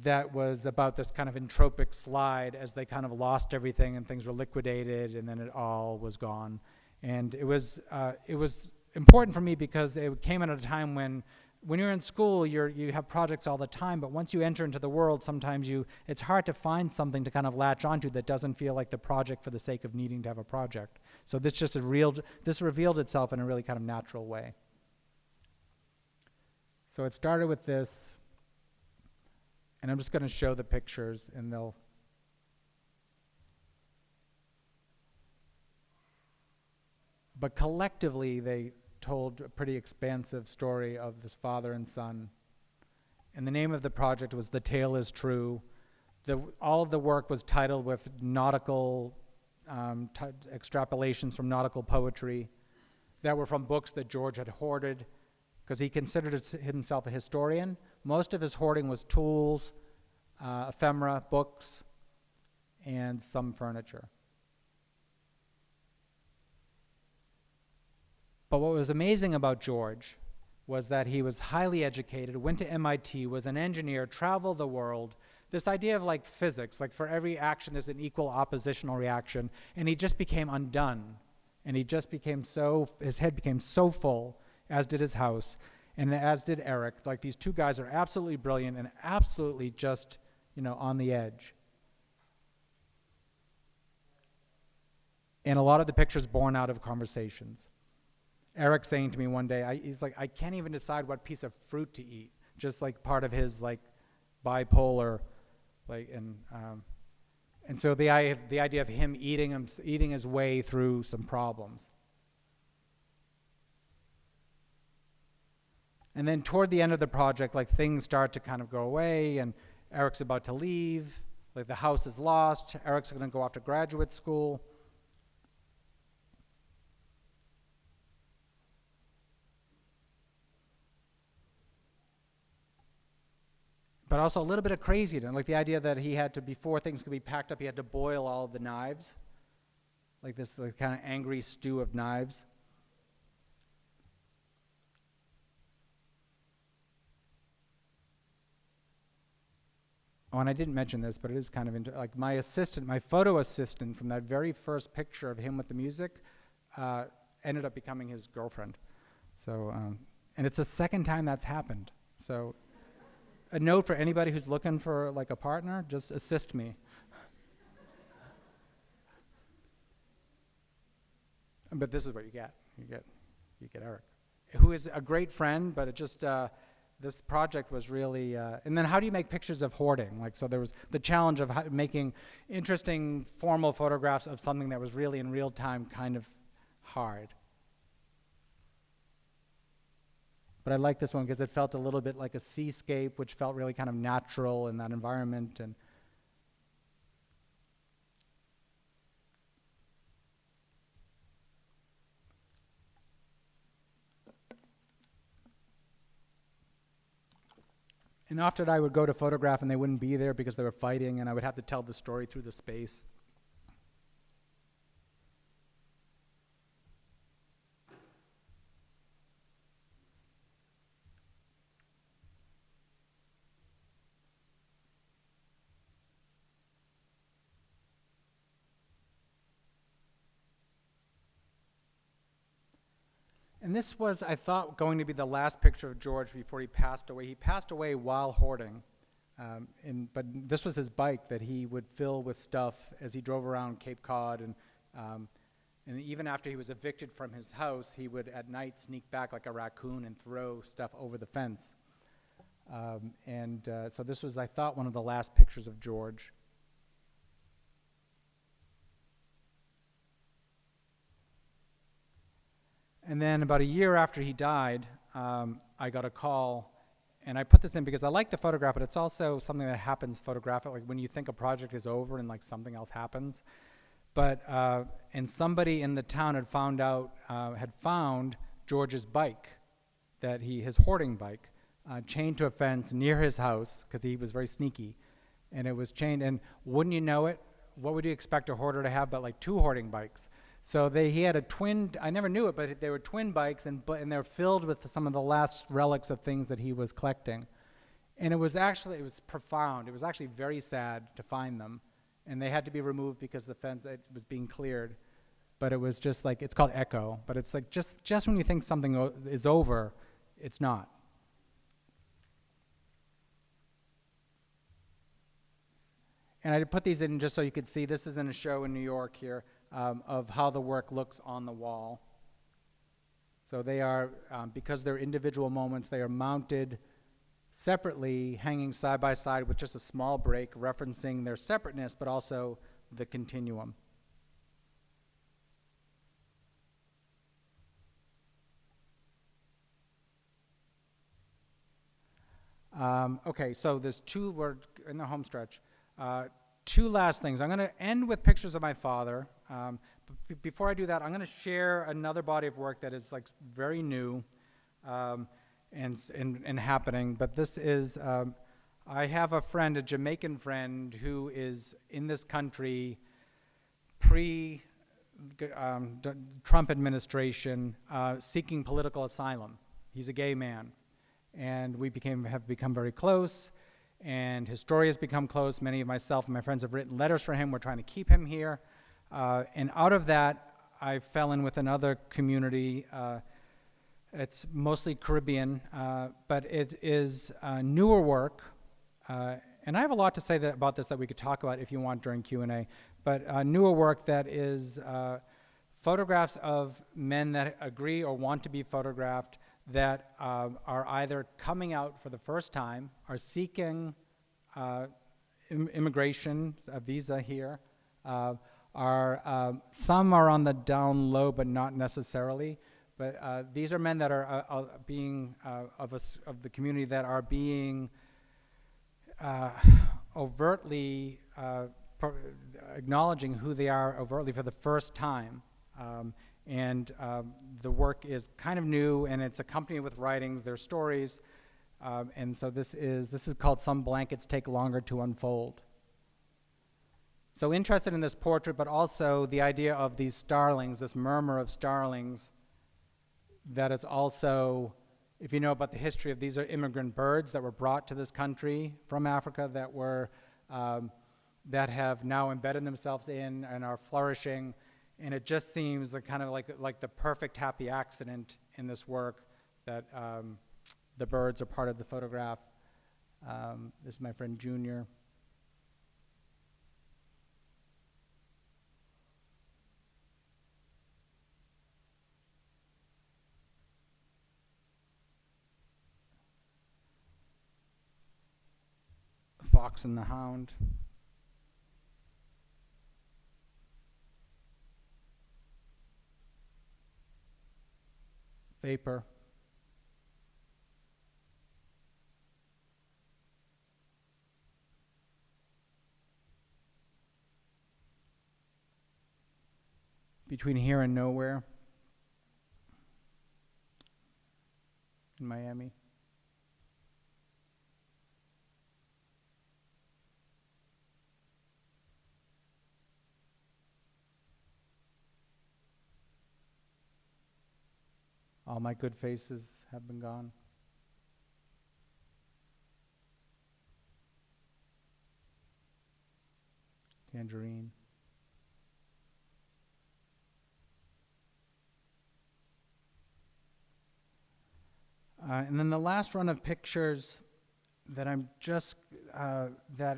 that was about this kind of entropic slide as they kind of lost everything and things were liquidated and then it all was gone. And it was important for me because it came at a time when you're in school, you have projects all the time, but once you enter into the world, sometimes it's hard to find something to kind of latch onto that doesn't feel like the project for the sake of needing to have a project. So this revealed itself in a really kind of natural way. So it started with this, and I'm just going to show the pictures, and but collectively they told a pretty expansive story of this father and son. And the name of the project was The Tale is True. All of the work was titled with nautical extrapolations from nautical poetry that were from books that George had hoarded, because he considered himself a historian. Most of his hoarding was tools, ephemera, books, and some furniture. But what was amazing about George was that he was highly educated, went to MIT, was an engineer, traveled the world. This idea of like physics, like for every action there's an equal oppositional reaction, and he just became undone. And he just became his head became so full, as did his house, and as did Eric. Like these two guys are absolutely brilliant and absolutely just, on the edge. And a lot of the pictures born out of conversations. Eric saying to me one day, he's like, I can't even decide what piece of fruit to eat, just like part of his like bipolar, and so the idea of him eating his way through some problems. And then toward the end of the project, like things start to kind of go away, and Eric's about to leave, like the house is lost, Eric's going to go off to graduate school. But also a little bit of craziness, like the idea that he had to, before things could be packed up, he had to boil all of the knives, like this kind of angry stew of knives. Oh, and I didn't mention this, but it is kind of like my photo assistant from that very first picture of him with the music, ended up becoming his girlfriend. So, and it's the second time that's happened. So, a note for anybody who's looking for like a partner, just assist me. But this is what you get. You get Eric, who is a great friend, but it just this project was really. And then how do you make pictures of hoarding? Like, so there was the challenge of making interesting formal photographs of something that was really in real time, kind of hard. But I like this one because it felt a little bit like a seascape, which felt really kind of natural in that environment. And often I would go to photograph and they wouldn't be there because they were fighting, and I would have to tell the story through the space. And this was, I thought, going to be the last picture of George before he passed away. He passed away while hoarding, but this was his bike that he would fill with stuff as he drove around Cape Cod, and even after he was evicted from his house, he would at night sneak back like a raccoon and throw stuff over the fence. So this was, I thought, one of the last pictures of George. And then about a year after he died, I got a call, and I put this in because I like the photograph, but it's also something that happens photographically, like when you think a project is over and like something else happens. But, and somebody in the town had found George's bike, his hoarding bike, chained to a fence near his house, because he was very sneaky, and it was chained, and wouldn't you know it, what would you expect a hoarder to have but like two hoarding bikes? So he had a twin, I never knew it, but they were twin bikes, and they're filled with some of the last relics of things that he was collecting. And it was profound. It was actually very sad to find them. And they had to be removed because the fence was being cleared. But it was just like, it's called echo. But it's like, just when you think something is over, it's not. And I put these in just so you could see, this is in a show in New York here, of how the work looks on the wall. So they are, because they're individual moments, they are mounted separately, hanging side by side with just a small break, referencing their separateness, but also the continuum. Okay, so we're in the home stretch. two last things. I'm going to end with pictures of my father. Before I do that, I'm going to share another body of work that is like very new and happening. But this is, I have a friend, a Jamaican friend, who is in this country Trump administration, seeking political asylum. He's a gay man, and we have become very close, and his story has become close. Many of myself and my friends have written letters for him. We're trying to keep him here, and out of that, I fell in with another community. It's mostly Caribbean, but it is newer work, and I have a lot to say about this that we could talk about if you want during Q&A, but newer work that is photographs of men that agree or want to be photographed that are either coming out for the first time, are seeking immigration, a visa here, some are on the down low, but not necessarily. But these are men that are of the community that are being overtly acknowledging who they are overtly for the first time. The work is kind of new, and it's accompanied with writings, their stories, and so this is called Some Blankets Take Longer to Unfold. So interested in this portrait, but also the idea of these starlings, this murmur of starlings, that is also, if you know about the history of these are immigrant birds that were brought to this country from Africa that have now embedded themselves in and are flourishing. And it just seems kind of like the perfect happy accident in this work that the birds are part of the photograph. This is my friend Junior. Fox and the Hound. Vapor. Between Here and Nowhere in Miami. All my good faces have been gone. Tangerine. And then the last run of pictures that I'm just that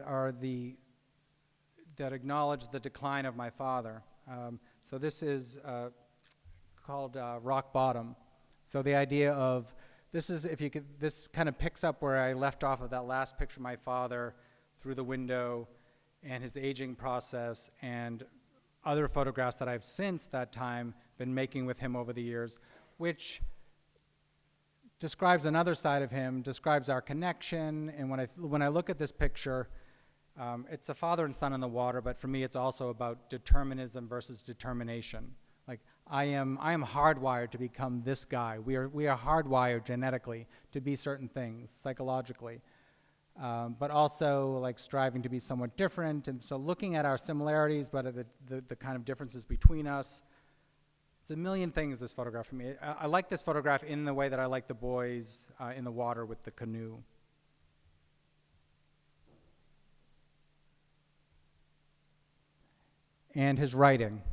acknowledge the decline of my father. So this is called Rock Bottom. So the idea of this kind of picks up where I left off of that last picture of my father through the window and his aging process and other photographs that I've since that time been making with him over the years, which describes another side of him, describes our connection. And when I look at this picture, it's a father and son in the water, but for me it's also about determinism versus determination. Like I am hardwired to become this guy. We are hardwired genetically to be certain things psychologically, but also like striving to be somewhat different. And so looking at our similarities, but the kind of differences between us. It's a million things, this photograph for me. I like this photograph in the way that I like the boys in the water with the canoe. And his writing.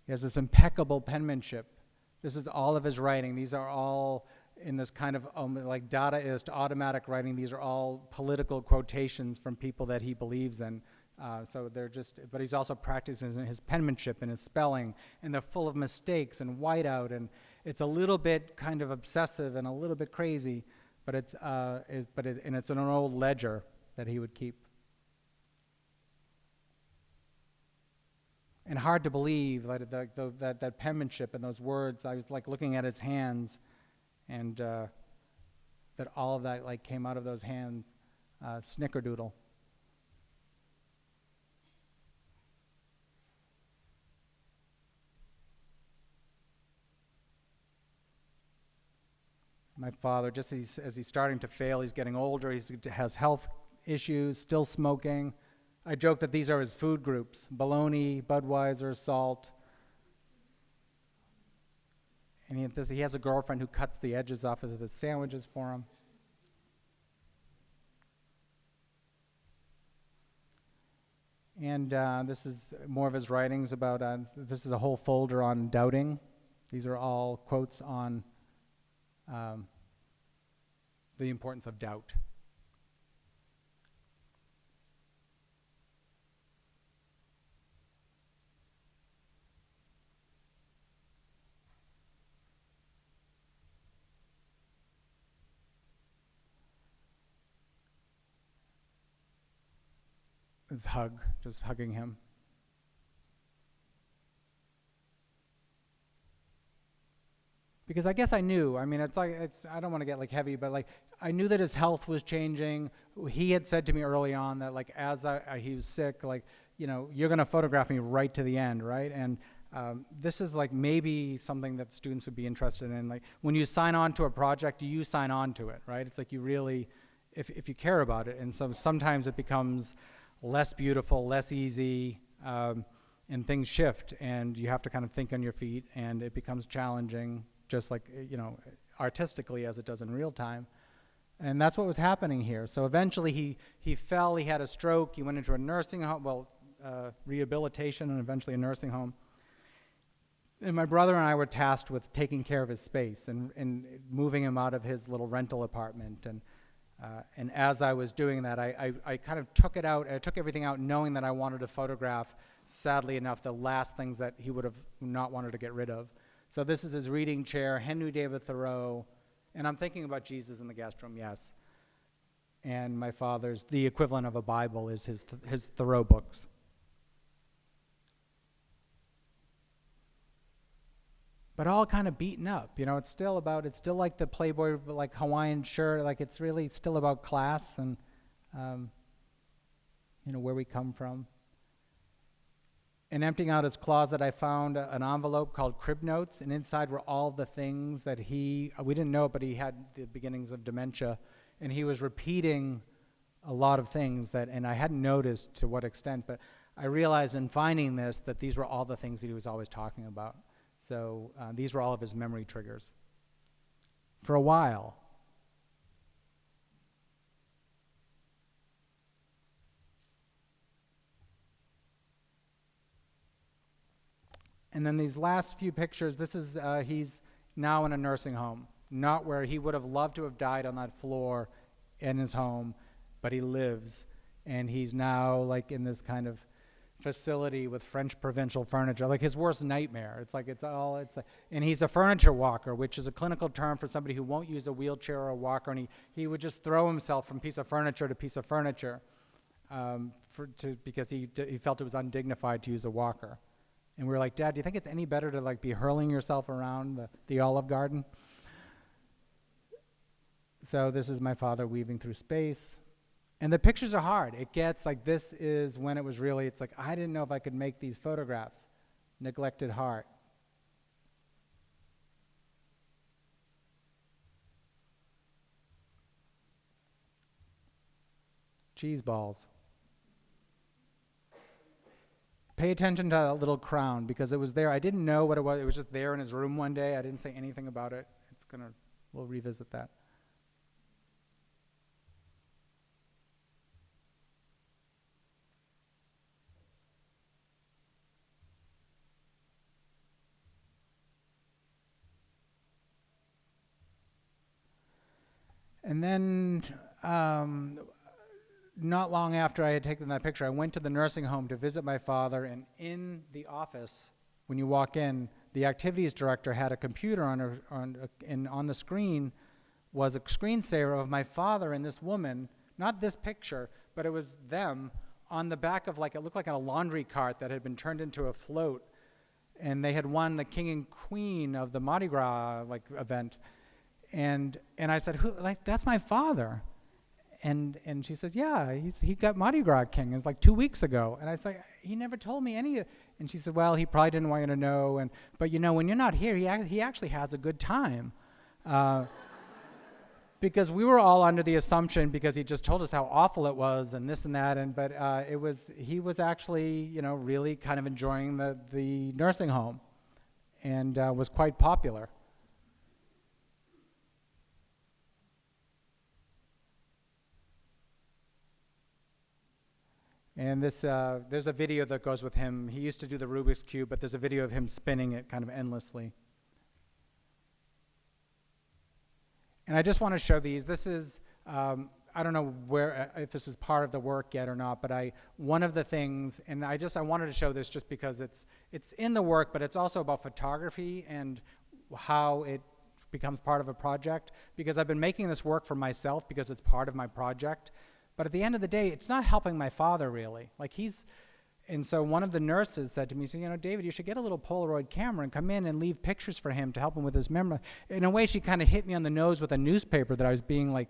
He has this impeccable penmanship. This is all of his writing. These are all in this kind of like Dadaist automatic writing. These are all political quotations from people that he believes in. So they're just, but he's also practicing his penmanship and his spelling, and they're full of mistakes and whiteout, and it's a little bit kind of obsessive and a little bit crazy, but it's an old ledger that he would keep. And hard to believe that penmanship and those words. I was like looking at his hands, and that all of that like came out of those hands. Snickerdoodle. father, just as he's starting to fail, he's getting older, he has health issues, still smoking. I joke that these are his food groups: bologna, Budweiser, salt. And he has a girlfriend who cuts the edges off of his sandwiches for him. And this is more of his writings about, this is a whole folder on doubting. These are all quotes on the importance of doubt. His hug, just hugging him. Because I guess I knew, I mean, I don't want to get like heavy, but like, I knew that his health was changing. He had said to me early on that like, as he was sick, like, you know, you're going to photograph me right to the end, right? And this is like maybe something that students would be interested in. Like, when you sign on to a project, you sign on to it, right? It's like you really, if you care about it. And so sometimes it becomes less beautiful, less easy, and things shift, and you have to kind of think on your feet, and it becomes challenging, just like, you know, artistically as it does in real time. And that's what was happening here. So eventually he fell, he had a stroke, he went into a nursing home, rehabilitation, and eventually a nursing home. And my brother and I were tasked with taking care of his space and moving him out of his little rental apartment. And as I was doing that, I kind of took it out, I took everything out knowing that I wanted to photograph, sadly enough, the last things that he would have not wanted to get rid of. So this is his reading chair, Henry David Thoreau, and I'm thinking about Jesus in the guest room, yes. And my father's, the equivalent of a Bible is his Thoreau books. But all kind of beaten up, you know, it's still like the Playboy, like Hawaiian shirt, like it's really still about class and, you know, where we come from. And emptying out his closet, I found an envelope called Crib Notes, and inside were all the things that we didn't know, but he had the beginnings of dementia, and he was repeating a lot of things and I hadn't noticed to what extent, but I realized in finding this that these were all the things that he was always talking about. So these were all of his memory triggers. For a while. And then these last few pictures, this is, he's now in a nursing home, not where he would have loved to have died on that floor in his home, but he lives. And he's now like in this kind of facility with French provincial furniture, like his worst nightmare. And he's a furniture walker, which is a clinical term for somebody who won't use a wheelchair or a walker, and he would just throw himself from piece of furniture to piece of furniture because he felt it was undignified to use a walker. And we were like, Dad, do you think it's any better to like be hurling yourself around the Olive Garden? So this is my father weaving through space. And the pictures are hard. It gets like, this is when it was really, it's like, I didn't know if I could make these photographs. Neglected heart. Cheese balls. Pay attention to that little crown because it was there. I didn't know what it was. It was just there in his room one day. I didn't say anything about it. We'll revisit that. And then not long after I had taken that picture, I went to the nursing home to visit my father, and in the office, when you walk in, the activities director had a computer and on the screen was a screensaver of my father and this woman, not this picture, but it was them on the back of it looked like a laundry cart that had been turned into a float, and they had won the king and queen of the Mardi Gras event. And I said, that's my father. And she said, yeah, he got Mardi Gras king. It was 2 weeks ago. And I said, he never told me any of. And she said, well, he probably didn't want you to know. But when you're not here, he actually has a good time. because we were all under the assumption, because he just told us how awful it was and this and that, and but he was actually, you know, really kind of enjoying the nursing home, and was quite popular. And this there's a video that goes with him. He used to do the Rubik's Cube, but there's a video of him spinning it kind of endlessly. And I just want to show these. This is, I don't know where, if this is part of the work yet or not, but one of the things, and I wanted to show this just because it's in the work, but it's also about photography and how it becomes part of a project, because I've been making this work for myself because it's part of my project. But at the end of the day, it's not helping my father really. And so one of the nurses said to me, so, you know, David, you should get a little Polaroid camera and come in and leave pictures for him to help him with his memory. In a way, she kind of hit me on the nose with a newspaper that I was being like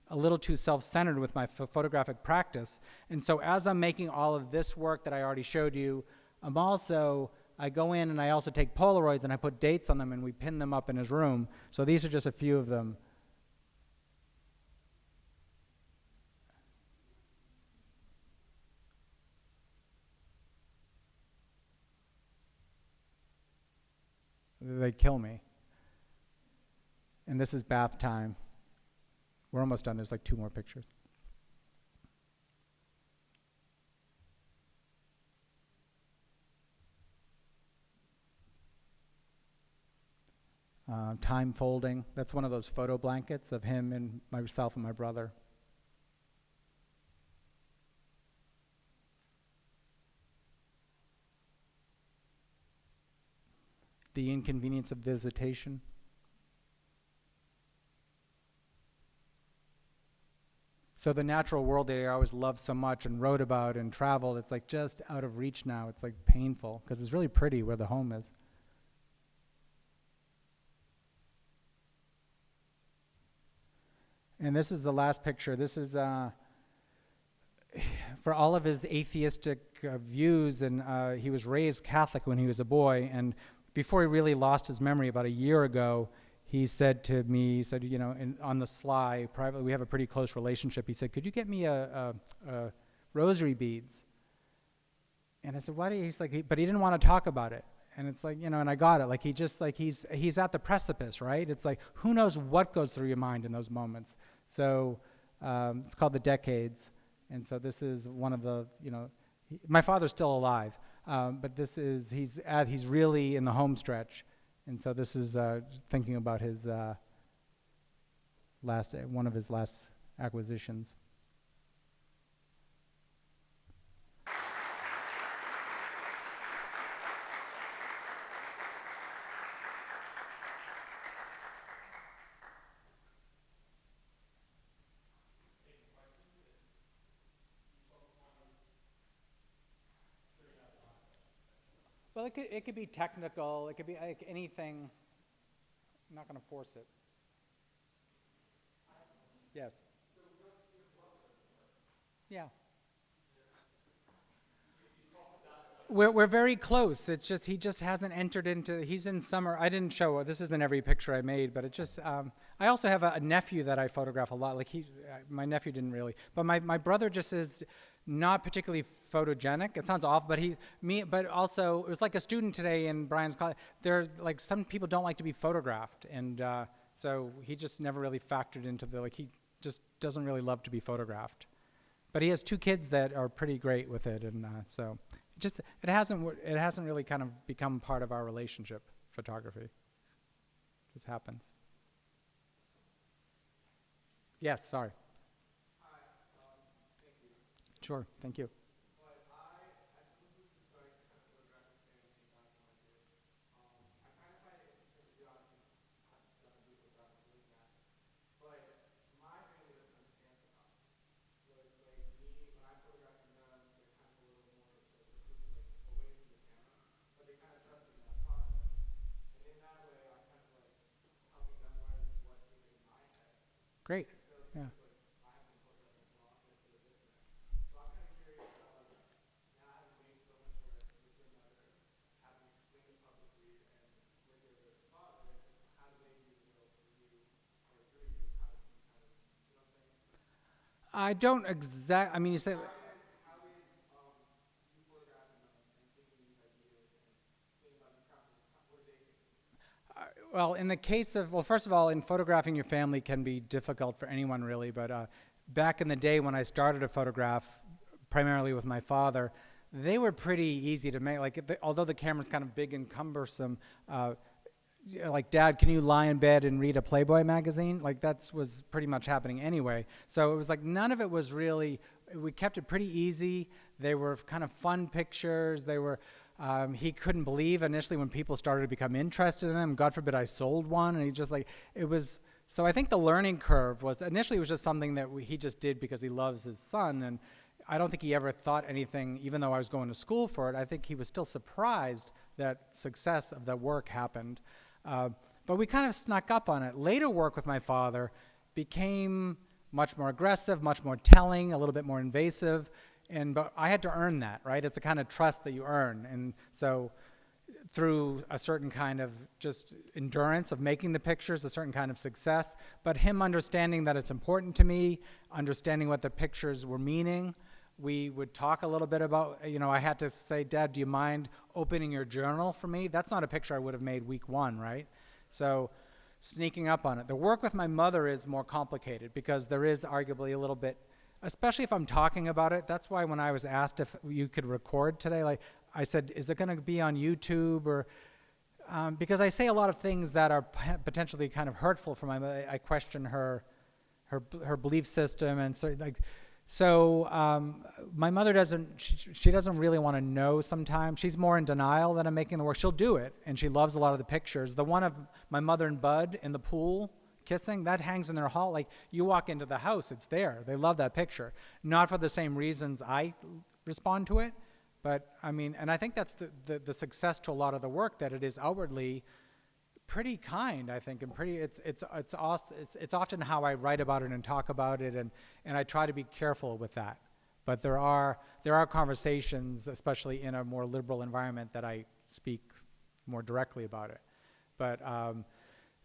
a little too self-centered with my photographic practice. And so as I'm making all of this work that I already showed you, I go in and I also take Polaroids and I put dates on them and we pin them up in his room. So these are just a few of them. They kill me. And this is bath time. We're almost done. There's like 2 more pictures. Time folding. That's one of those photo blankets of him and myself and my brother. The inconvenience of visitation. So the natural world that I always loved so much and wrote about and traveled, it's like just out of reach now. It's like painful because it's really pretty where the home is. And this is the last picture. This is for all of his atheistic views, and he was raised Catholic when he was a boy, and before he really lost his memory about a year ago, he said to me, he said, you know, on the sly, privately, we have a pretty close relationship. He said, could you get me a rosary beads? And I said, why do you, he's like, but he didn't want to talk about it. And it's like, you know, and I got it. Like, he just, like, he's at the precipice, right? It's like, who knows what goes through your mind in those moments. So it's called The Decades. And so this is one of the, you know, my father's still alive. But this is, he's really in the home stretch. And so this is thinking about his one of his last acquisitions. Well, it could be technical. It could be like anything. I'm not going to force it. Yes. Yeah. We're very close. It's just he just hasn't entered into. He's in summer. I didn't show. This isn't every picture I made, but it just. I also have a nephew that I photograph a lot. Like my nephew didn't really, but my brother just is not particularly photogenic. It sounds awful, but but also it was like a student today in Brian's college. There's like some people don't like to be photographed, and so he just never really factored into he just doesn't really love to be photographed. But he has 2 kids that are pretty great with it, and so. It hasn't really kind of become part of our relationship, photography. It just happens. Yes, sorry. Hi, thank you. Sure, thank you. But as someone who's just starting to kind of photograph his family and like this, I kind of find it interesting to do obviously have done a group photography doing that. But my family doesn't understand photography. So it's like me, when I'm photographing them, they're kind of a little more away from the camera, but they kind of trust me in that process. And in that way, I'm kind of like helping them learn what is in my head. Great. Yeah. I have been photographing so long, it's a disconnect. So I'm kind of curious, now having made so much work with your mother, having explained it publicly, and with your father, how do they view the role for you, or through you? How does he kind of I don't I mean, you say, How did you photograph and thinking these ideas and thinking about these concepts? What did they think? well, in the case of, well, first of all, in photographing your family can be difficult for anyone really, but back in the day when I started to photograph, primarily with my father, they were pretty easy to make. Like, although the camera's kind of big and cumbersome, like, Dad, can you lie in bed and read a Playboy magazine? Like, that was pretty much happening anyway. So it was like none of it was really, we kept it pretty easy. They were kind of fun pictures. They were, he couldn't believe initially when people started to become interested in them. God forbid I sold one, and he just like, it was, so I think the learning curve was, initially it was just something that he just did because he loves his son, and I don't think he ever thought anything, even though I was going to school for it. I think he was still surprised that success of the work happened. But we kind of snuck up on it. Later work with my father became much more aggressive, much more telling, a little bit more invasive, but I had to earn that, right? It's the kind of trust that you earn. And so through a certain kind of just endurance of making the pictures, a certain kind of success, but him understanding that it's important to me, understanding what the pictures were meaning. We would talk a little bit about, I had to say, Dad, do you mind opening your journal for me? That's not a picture I would have made week one, right? So sneaking up on it. The work with my mother is more complicated because there is arguably a little bit, especially if I'm talking about it. That's why when I was asked if you could record today, like I said, is it going to be on YouTube or, because I say a lot of things that are potentially kind of hurtful for my mother. I question her belief system, and so my mother she doesn't really want to know sometimes. She's more in denial that I'm making the work. She'll do it, and she loves a lot of the pictures. The one of my mother and Bud in the pool kissing, that hangs in their hall. Like, you walk into the house, it's there. They love that picture. Not for the same reasons I respond to it, but I mean, and I think that's the success to a lot of the work, that it is outwardly pretty kind, I think, and pretty. It's often how I write about it and talk about it, and I try to be careful with that. But there are conversations, especially in a more liberal environment, that I speak more directly about it. But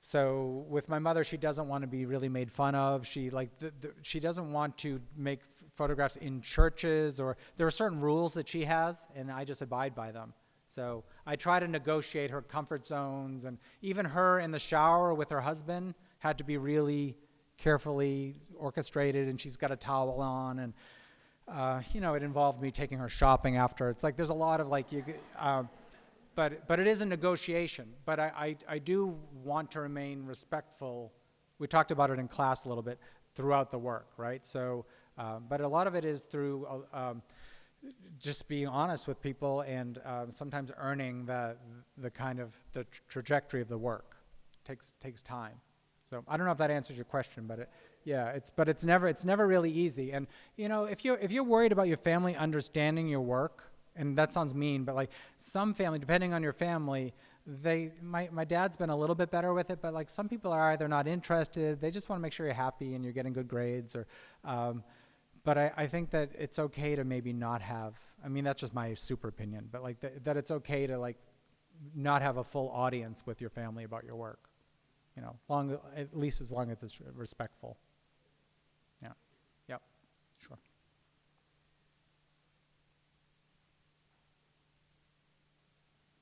so with my mother, she doesn't want to be really made fun of. She she doesn't want to make photographs in churches, or there are certain rules that she has, and I just abide by them. So I try to negotiate her comfort zones, and even her in the shower with her husband had to be really carefully orchestrated, and she's got a towel on, and it involved me taking her shopping after. It's like there's a lot of but it is a negotiation. But I do want to remain respectful. We talked about it in class a little bit throughout the work, right? So, but a lot of it is through just being honest with people, and sometimes earning the kind of the trajectory of the work. Takes time. So I don't know if that answers your question, but it's never really easy. And if you're worried about your family understanding your work, and that sounds mean, but like some family, depending on your family, my dad's been a little bit better with it, but like some people are either not interested, they just want to make sure you're happy and you're getting good grades, or but I think that it's okay to maybe not have, I mean, that's just my super opinion, but like that it's okay to like not have a full audience with your family about your work, at least as long as it's respectful. Yeah. Yep. Sure.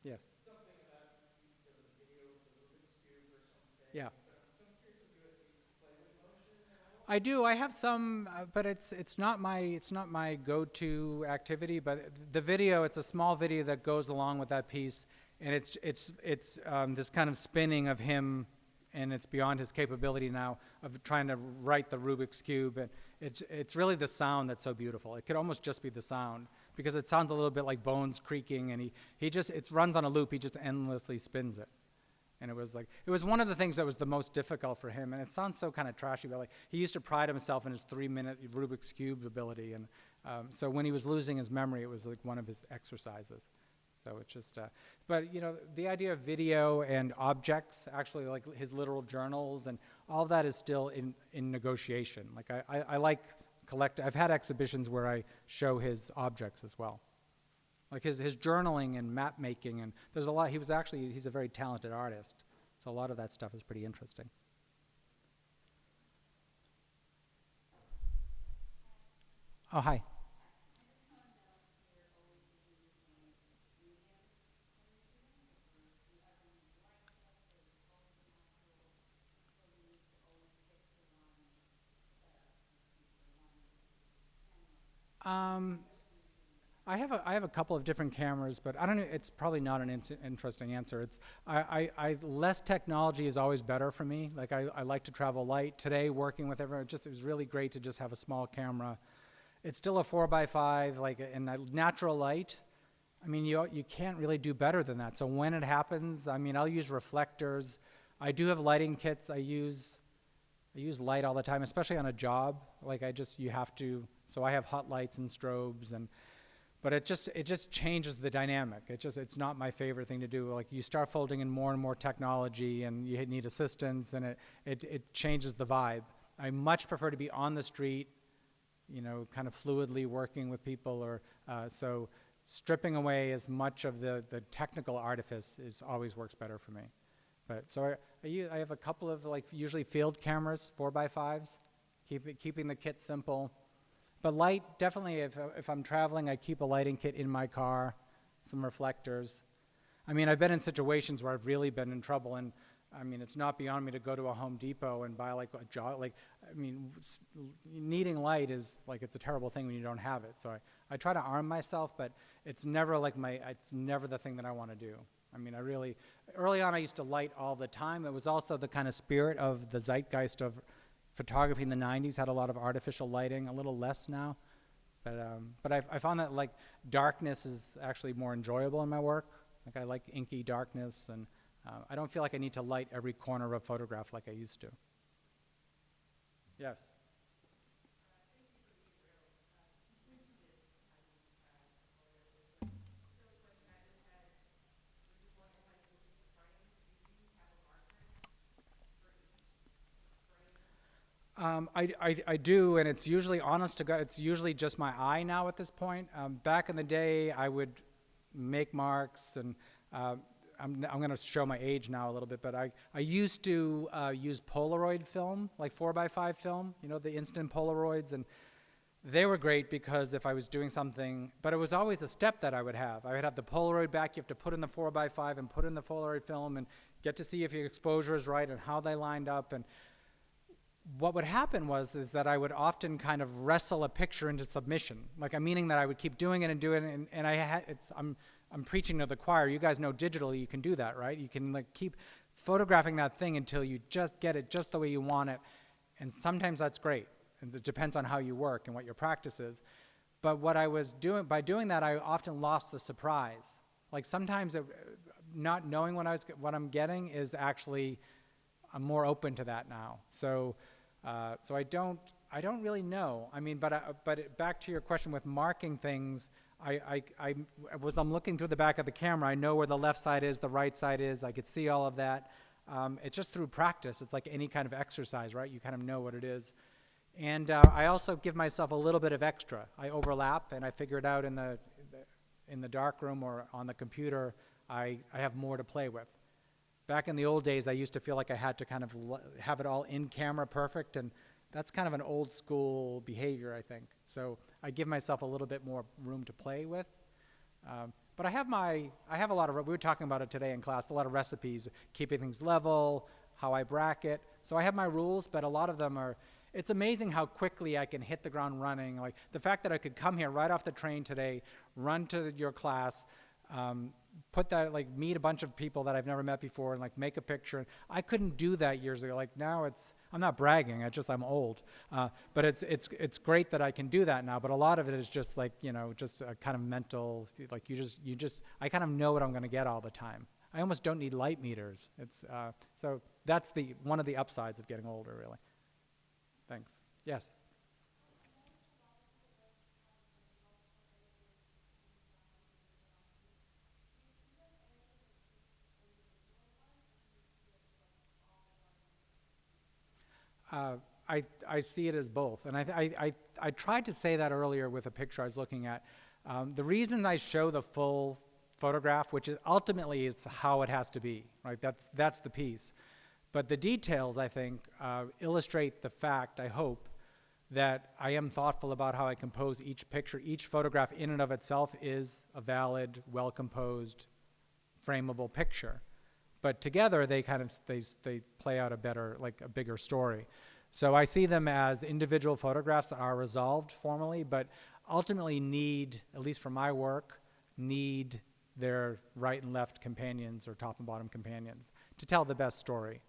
Yes. Something about there was a video of the Rubik's Cube or something. Yeah. So I'm curious if you play with motion at all? I do. I have some, but it's not my go-to activity. But the video, it's a small video that goes along with that piece, and it's this kind of spinning of him, and it's beyond his capability now of trying to write the Rubik's Cube, and it's really the sound that's so beautiful. It could almost just be the sound, because it sounds a little bit like bones creaking, and it runs on a loop. He just endlessly spins it. And it was one of the things that was the most difficult for him. And it sounds so kind of trashy, but like he used to pride himself in his 3-minute Rubik's Cube ability. And so when he was losing his memory, it was like one of his exercises. So it's just, but the idea of video and objects, actually like his literal journals and all of that is still in negotiation. Like I like I've had exhibitions where I show his objects as well. Like his journaling and map making, and there's a lot. He's a very talented artist, so a lot of that stuff is pretty interesting. Oh, hi. Um, I have a couple of different cameras, but I don't know, it's probably not an interesting answer. Less technology is always better for me. Like I like to travel light. Today, working with everyone, it was really great to just have a small camera. It's still a 4x5, like in a natural light. I mean, you can't really do better than that. So when it happens, I mean, I'll use reflectors. I do have lighting kits. I use light all the time, especially on a job. Like you have to, so I have hot lights and strobes but it just changes the dynamic. It's not my favorite thing to do. Like you start folding in more and more technology and you need assistance and it changes the vibe. I much prefer to be on the street, kind of fluidly working with people so stripping away as much of the technical artifice always works better for me. But so I have a couple of usually field cameras, 4x5s, keeping the kit simple. But light, definitely, if I'm traveling, I keep a lighting kit in my car, some reflectors. I mean, I've been in situations where I've really been in trouble, and I mean, it's not beyond me to go to a Home Depot and buy needing light is it's a terrible thing when you don't have it. So I try to arm myself, but it's never it's never the thing that I want to do. I mean, early on I used to light all the time. It was also the kind of spirit of the zeitgeist of photography in the 90s, had a lot of artificial lighting, a little less now. But I found that darkness is actually more enjoyable in my work. Like I like inky darkness, and I don't feel like I need to light every corner of a photograph like I used to. Yes. I do, and it's usually, honest to God, it's usually just my eye now at this point. Back in the day, I would make marks, and I'm going to show my age now a little bit, but I used to use Polaroid film, like 4x5 film, the instant Polaroids, and they were great because if I was doing something, but it was always a step that I would have. I would have the Polaroid back, you have to put in the 4x5 and put in the Polaroid film and get to see if your exposure is right and how they lined up. And what would happen is that I would often kind of wrestle a picture into submission, meaning that I would keep doing it and doing it, and I'm preaching to the choir. You guys know digitally you can do that, right? You can keep photographing that thing until you just get it just the way you want it, and sometimes that's great. And it depends on how you work and what your practice is. But what I was doing, by doing that, I often lost the surprise. Sometimes not knowing what I'm getting is actually, I'm more open to that now. So I don't really know. I mean, but back to your question with marking things, I'm looking through the back of the camera. I know where the left side is, the right side is. I could see all of that. It's just through practice. It's like any kind of exercise, right? You kind of know what it is. And I also give myself a little bit of extra. I overlap, and I figure it out in the dark room or on the computer. I have more to play with. Back in the old days, I used to feel like I had to kind of have it all in camera perfect, and that's kind of an old school behavior, I think. So I give myself a little bit more room to play with. But I have a lot of, we were talking about it today in class, a lot of recipes, keeping things level, how I bracket. So I have my rules, but a lot of them it's amazing how quickly I can hit the ground running. Like the fact that I could come here right off the train today, run to your class, meet a bunch of people that I've never met before and make a picture. I couldn't do that years ago. Now I'm not bragging, I'm old. But it's great that I can do that now, but a lot of it is just just a kind of mental, I kind of know what I'm going to get all the time. I almost don't need light meters. So that's one of the upsides of getting older, really. Thanks. Yes. I see it as both, and I tried to say that earlier with a picture I was looking at. The reason I show the full photograph, which is ultimately it's how it has to be, right? That's the piece. But the details, I think, illustrate the fact, I hope, that I am thoughtful about how I compose each picture. Each photograph in and of itself is a valid, well-composed, frameable picture. But together they kind of, they play out a better, like a bigger story. So I see them as individual photographs that are resolved formally, but ultimately need, at least for my work, need their right and left companions or top and bottom companions to tell the best story.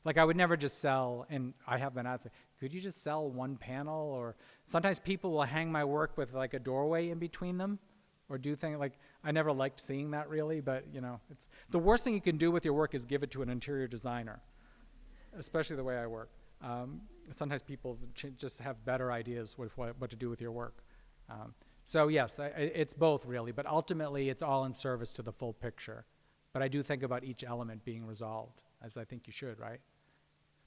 Like I would never just sell, and I have been asked, could you just sell one panel? Or sometimes people will hang my work with like a doorway in between them, or do things like, I never liked seeing that really, but you know, it's the worst thing you can do with your work is give it to an interior designer, especially the way I work. Sometimes people just have better ideas with what to do with your work. So yes, it's both really, but ultimately it's all in service to the full picture. But I do think about each element being resolved, as I think you should, right?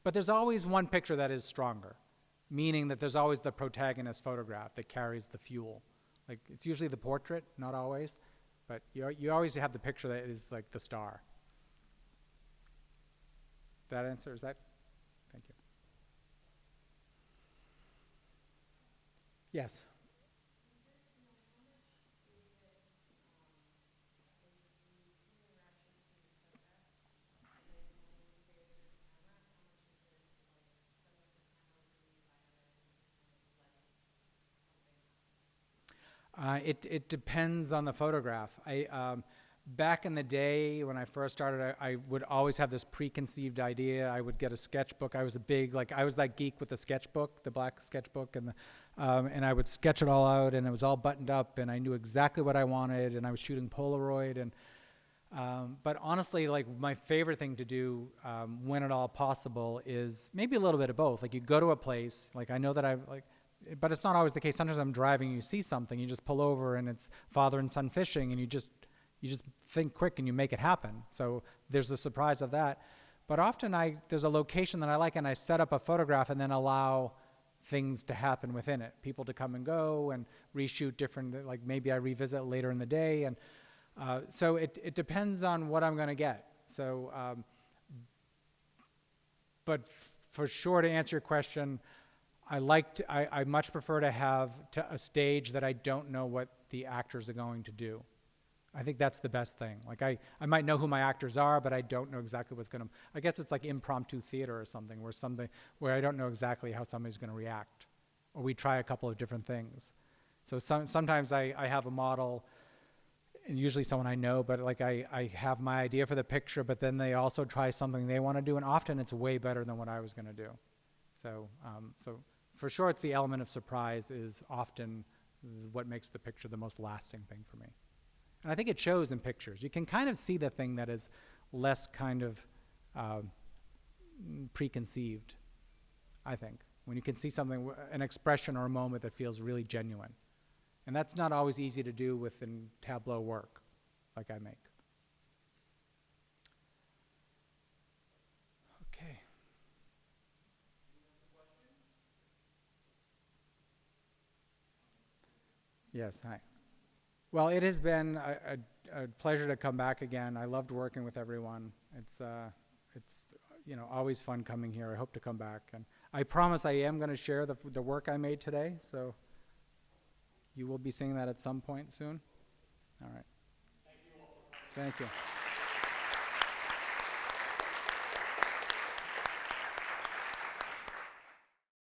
But there's always one picture that is stronger, meaning that there's always the protagonist photograph that carries the fuel. Like it's usually the portrait, not always, but you always have the picture that is like the star. Does that answer? Is that? Thank you. Yes. It depends on the photograph. Back in the day when I first started, I would always have this preconceived idea. I would get a sketchbook. I was I was that geek with the sketchbook, the black sketchbook, and I would sketch it all out, and it was all buttoned up, and I knew exactly what I wanted, and I was shooting Polaroid, and but honestly, like my favorite thing to do when at all possible is maybe a little bit of both. Like you go to a place, like I know that but it's not always the case. Sometimes I'm driving, you see something, you just pull over, and it's father and son fishing, and you just think quick and you make it happen. So there's the surprise of that. But often there's a location that I like, and I set up a photograph and then allow things to happen within it. People to come and go and reshoot different, like maybe I revisit later in the day. And so it depends on what I'm going to get. So, but for sure, to answer your question, I much prefer to have a stage that I don't know what the actors are going to do. I think that's the best thing. Like I might know who my actors are, but I don't know exactly what's going to, I guess it's like impromptu theater or something where I don't know exactly how somebody's going to react. Or we try a couple of different things. So sometimes I have a model, and usually someone I know, but like I have my idea for the picture, but then they also try something they want to do, and often it's way better than what I was going to do. So for sure, it's the element of surprise is often what makes the picture the most lasting thing for me. And I think it shows in pictures. You can kind of see the thing that is less kind of preconceived, I think. When you can see something, an expression or a moment that feels really genuine. And that's not always easy to do within tableau work like I make. Okay. Yes, hi. Well, it has been a pleasure to come back again. I loved working with everyone. It's always fun coming here. I hope to come back. And I promise I am going to share the work I made today, so you will be seeing that at some point soon. All right. Thank you all. Thank you.